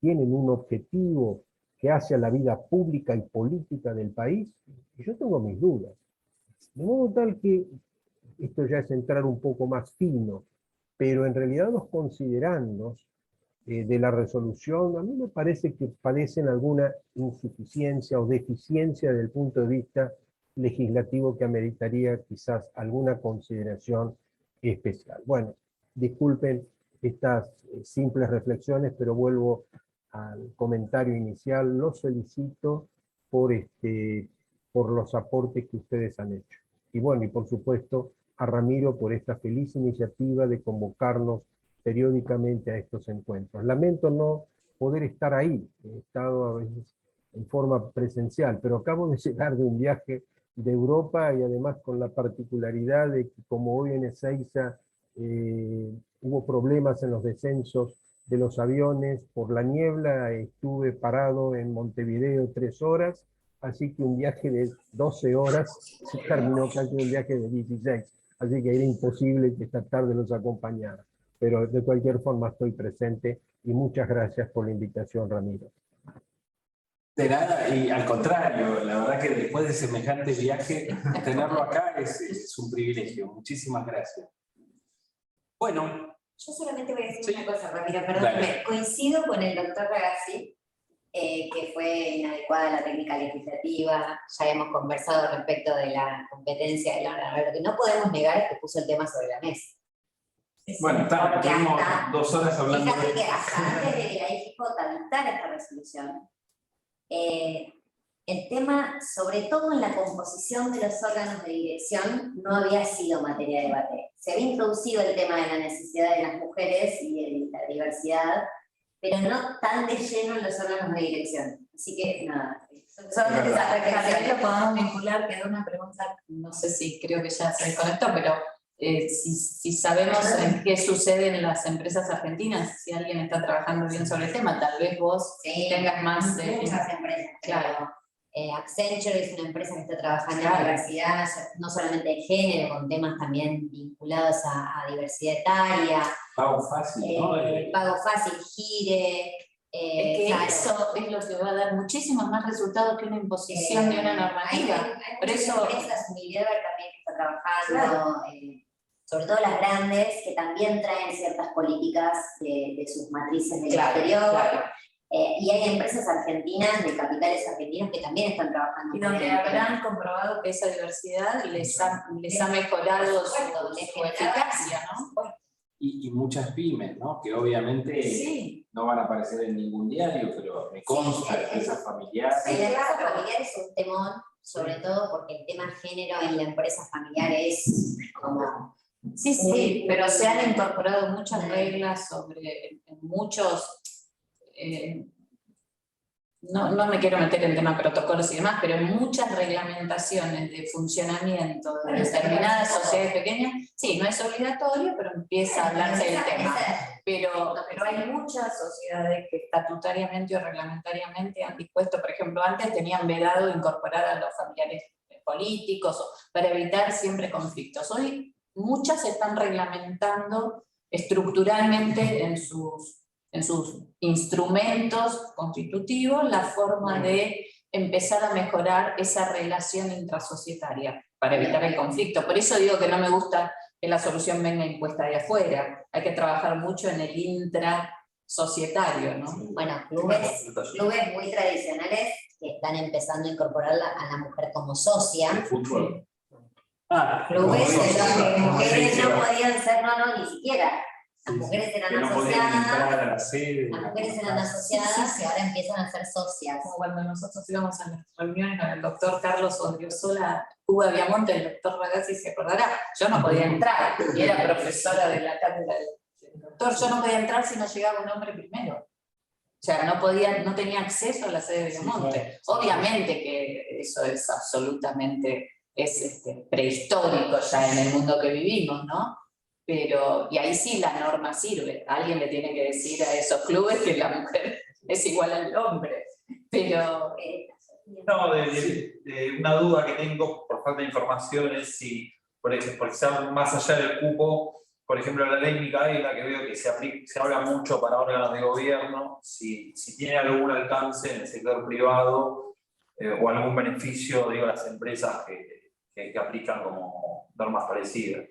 tienen un objetivo que hace a la vida pública y política del país, y yo tengo mis dudas. De modo tal que, esto ya es entrar un poco más fino, pero en realidad los considerandos de la resolución, a mí me parece que padecen alguna insuficiencia o deficiencia desde el punto de vista legislativo que ameritaría quizás alguna consideración especial. Bueno, disculpen estas simples reflexiones, pero vuelvo al comentario inicial. Los felicito por los aportes que ustedes han hecho. Y bueno, y por supuesto a Ramiro por esta feliz iniciativa de convocarnos periódicamente a estos encuentros. Lamento no poder estar ahí, he estado a veces en forma presencial, pero acabo de llegar de un viaje de Europa y además con la particularidad de que como hoy en Ezeiza hubo problemas en los descensos de los aviones por la niebla, estuve parado en Montevideo 3 horas, así que un viaje de 12 horas se terminó casi un viaje de 16, así que era imposible que esta tarde los acompañara. Pero de cualquier forma estoy presente y muchas gracias por la invitación, Ramiro. De nada, y al contrario, la verdad que después de semejante viaje, tenerlo acá es un privilegio. Muchísimas gracias. Bueno. Yo solamente voy a decir Sí. una cosa, Ramiro, perdón. Dale. Coincido con el doctor Ragazzi, que fue inadecuada la técnica legislativa. Ya hemos conversado respecto de la competencia del órgano. Lo que no podemos negar es que puso el tema sobre la mesa. Bueno, Porque tuvimos hasta- 2 horas hablando Fíjate de que hasta antes de que la IGJ dictara esta resolución, el tema, sobre todo en la composición de los órganos de dirección, no había sido materia de debate. Se había introducido el tema de la necesidad de las mujeres y de la diversidad, pero no tan de lleno en los órganos de dirección. Así que, nada, solamente esa Tal vez reflexión. lo podamos vincular, quedó una pregunta, no sé si creo que ya se desconectó, pero si sabemos en qué sucede en las empresas argentinas, si alguien está trabajando bien sobre el tema, tal vez vos Sí, tengas más... muchas empresas. Claro. Accenture es una empresa que está trabajando Claro. en diversidad, no solamente de género, con temas también vinculados a diversidad etaria, pago fácil, ¿no? pago fácil, gire. Es que claro. eso es lo que va a dar muchísimos más resultados que una imposición de una normativa. Hay Por muchas eso- empresas, Unilever también que está trabajando, sobre todo las grandes, que también traen ciertas políticas de sus matrices del Claro, exterior. claro. Y hay empresas argentinas, de capitales argentinos, que también están trabajando. Y donde habrán comprobado que esa diversidad les ha mejorado su eficacia, ¿no? Y muchas pymes, ¿no? Que obviamente Sí. no van a aparecer en ningún diario, pero me consta, Sí, empresas familiares. En la empresa familiar es un temón, sobre todo porque el tema género en la empresa familiar es como... Sí, sí, pero se han incorporado muchas reglas sobre en muchos... no me quiero meter en temas protocolos y demás, pero en muchas reglamentaciones de funcionamiento de determinadas sociedades pequeñas, sí, no es obligatorio, pero empieza a hablarse del tema. Pero hay muchas sociedades que estatutariamente o reglamentariamente han dispuesto, por ejemplo, antes tenían vedado incorporar a los familiares políticos para evitar siempre conflictos. Hoy muchas se están reglamentando estructuralmente en sus instrumentos constitutivos la forma de empezar a mejorar esa relación intrasocietaria para evitar el conflicto. Por eso digo que no me gusta que la solución venga impuesta de afuera. Hay que trabajar mucho en el intrasocietario, ¿no? Bueno, clubes muy tradicionales que están empezando a incorporar a la mujer como socia. El fútbol. Ah, Clubes en los que como mujeres dice, no podían ser, no, ni siquiera Las mujeres eran que no podían entrar asociadas, a la sede. las mujeres eran asociadas y ahora empiezan a ser socias. Como cuando nosotros íbamos a nuestras reuniones con el doctor Carlos Odriozola, Cuba Viamonte, el doctor Ragazzi se acordará, yo no podía entrar, y era profesora de la cátedra del doctor, yo no podía entrar si no llegaba un hombre primero. O sea, no tenía acceso a la sede de Viamonte. Obviamente que eso es absolutamente prehistórico ya en el mundo que vivimos, ¿no? Pero, y ahí sí la norma sirve. Alguien le tiene que decir a esos clubes que la mujer es igual al hombre. Pero No, de una duda que tengo por falta de información es si, por ejemplo, más allá del cupo, por ejemplo, la ley Micaela, que veo que se habla mucho para órganos de gobierno, si tiene algún alcance en el sector privado o algún beneficio, digo, a las empresas que aplican como normas parecidas.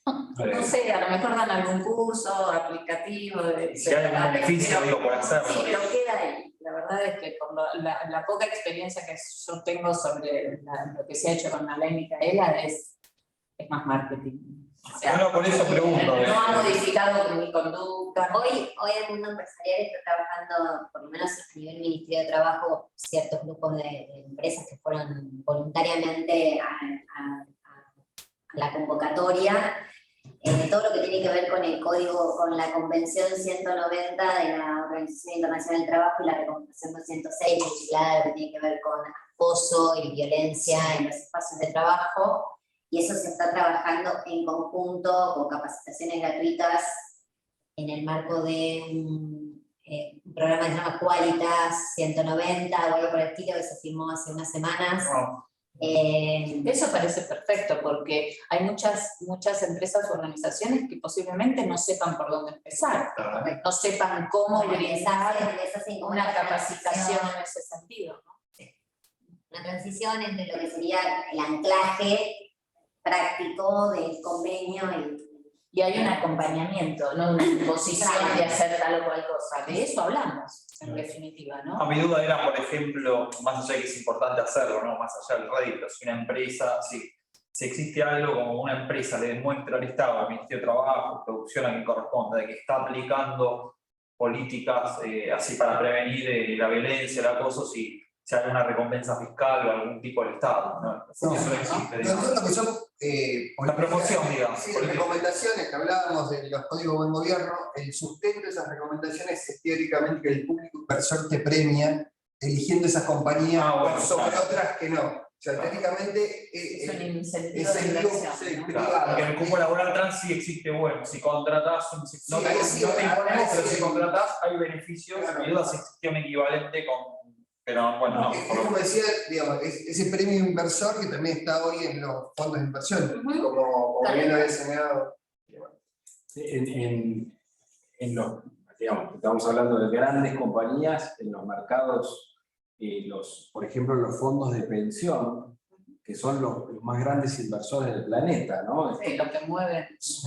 no sé, a lo mejor dan algún curso aplicativo. Si hay algún beneficio, digo, por hacerlo. Sí, pero queda ahí. La verdad es que por la poca experiencia que yo tengo sobre lo que se ha hecho con la ley Micaela es más marketing. O sea, Bueno, por eso pregunto. no ha modificado mi conducta. Hoy el mundo empresarial está trabajando, por lo menos a nivel Ministerio de Trabajo, ciertos grupos de empresas que fueron voluntariamente a la convocatoria. Todo lo que tiene que ver con el código, con la Convención 190 de la Organización Internacional del Trabajo y la Recomendación 206, vinculada a lo que tiene que ver con acoso y violencia en los espacios de trabajo. Y eso se está trabajando en conjunto con capacitaciones gratuitas en el marco de un programa que se llama Qualitas 190 o algo por el estilo que se firmó hace unas semanas. Eso parece perfecto porque hay muchas empresas o organizaciones que posiblemente no sepan por dónde empezar, no sepan cómo brindar una capacitación en ese sentido, ¿no? Una transición entre lo que sería el anclaje práctico del convenio y hay un acompañamiento, no una imposición de hacer tal o cual cosa. De eso hablamos, en definitiva, ¿no? A mi duda era, por ejemplo, más allá de que es importante hacerlo, ¿no? Más allá del rédito, si una empresa, si existe algo como una empresa le demuestra al Estado, al Ministerio de Trabajo, producción a quien corresponde, de que está aplicando políticas así para prevenir la violencia, el acoso, si hay una recompensa fiscal o algún tipo de Estado, ¿no? Eso no existe, digamos. Nosotros que son La proporción, digamos. sí, recomendaciones que hablábamos de los códigos de buen gobierno, el sustento de esas recomendaciones es teóricamente que el público inversor te premia eligiendo esas compañías sobre otras que no. O sea, técnicamente es un incentivo es de el inversión. privado. Porque en el cupo laboral trans sí existe, bueno, si contratás, no te imponemos, pero si contratás hay beneficios, mi duda si existía un equivalente con. Pero bueno, no. Es como decía, digamos, ese premio inversor que también está hoy en los fondos de inversión, como bien lo había señalado. En los, digamos, estamos hablando de grandes compañías, en los mercados, por ejemplo, los fondos de pensión, que son los más grandes inversores del planeta, ¿no? Sí, lo que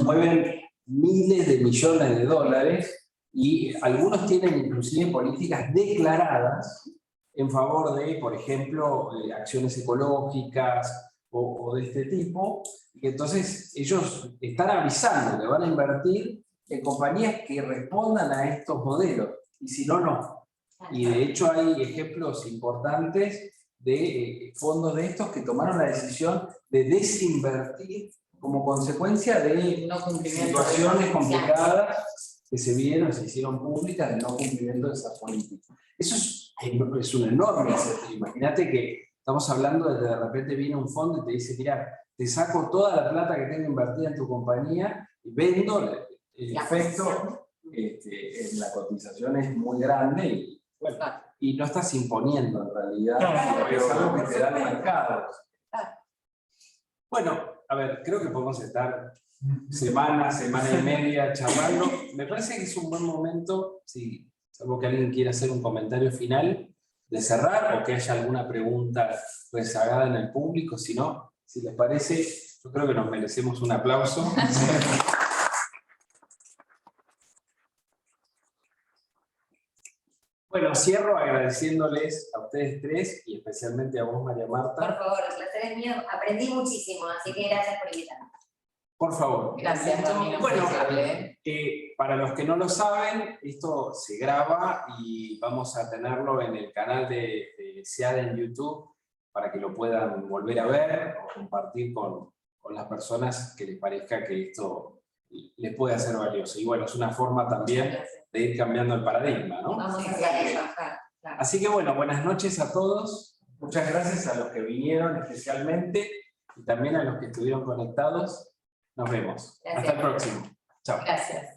Mueven miles de millones de dólares y algunos tienen inclusive políticas declaradas en favor de, por ejemplo, acciones ecológicas o de este tipo, y entonces ellos están avisando que van a invertir en compañías que respondan a estos modelos, y si no, no. Y de hecho hay ejemplos importantes de fondos de estos que tomaron la decisión de desinvertir como consecuencia de situaciones complicadas que se hicieron públicas de no cumplimiento de esa política. Eso es un enorme desafío. Imagínate que estamos hablando de que de repente viene un fondo y te dice, mira, te saco toda la plata que tengo invertida en tu compañía y vendo, el efecto en la cotización es muy grande y, bueno, y no estás imponiendo en realidad, es algo que te da el mercado. Bueno, a ver, creo que podemos estar semana y media charlando. Me parece que es un buen momento, si salvo que alguien quiera hacer un comentario final, de cerrar o que haya alguna pregunta rezagada en el público. Si no, si les parece, yo creo que nos merecemos un aplauso. Bueno, cierro agradeciéndoles a ustedes tres y especialmente a vos, María Marta. Por favor, el placer es mío. Aprendí muchísimo, así que gracias por invitarme. Por favor. Gracias, Ramiro. Bueno, para los que no lo saben, esto se graba y vamos a tenerlo en el canal de SEAD en YouTube para que lo puedan volver a ver o compartir con las personas que les parezca que esto les puede ser valioso. Y bueno, es una forma también de ir cambiando el paradigma, ¿no? Vamos a trabajar. Claro. Así que bueno, buenas noches a todos. Muchas gracias a los que vinieron especialmente y también a los que estuvieron conectados. Nos vemos. Gracias. Hasta el próximo. Chao. Gracias.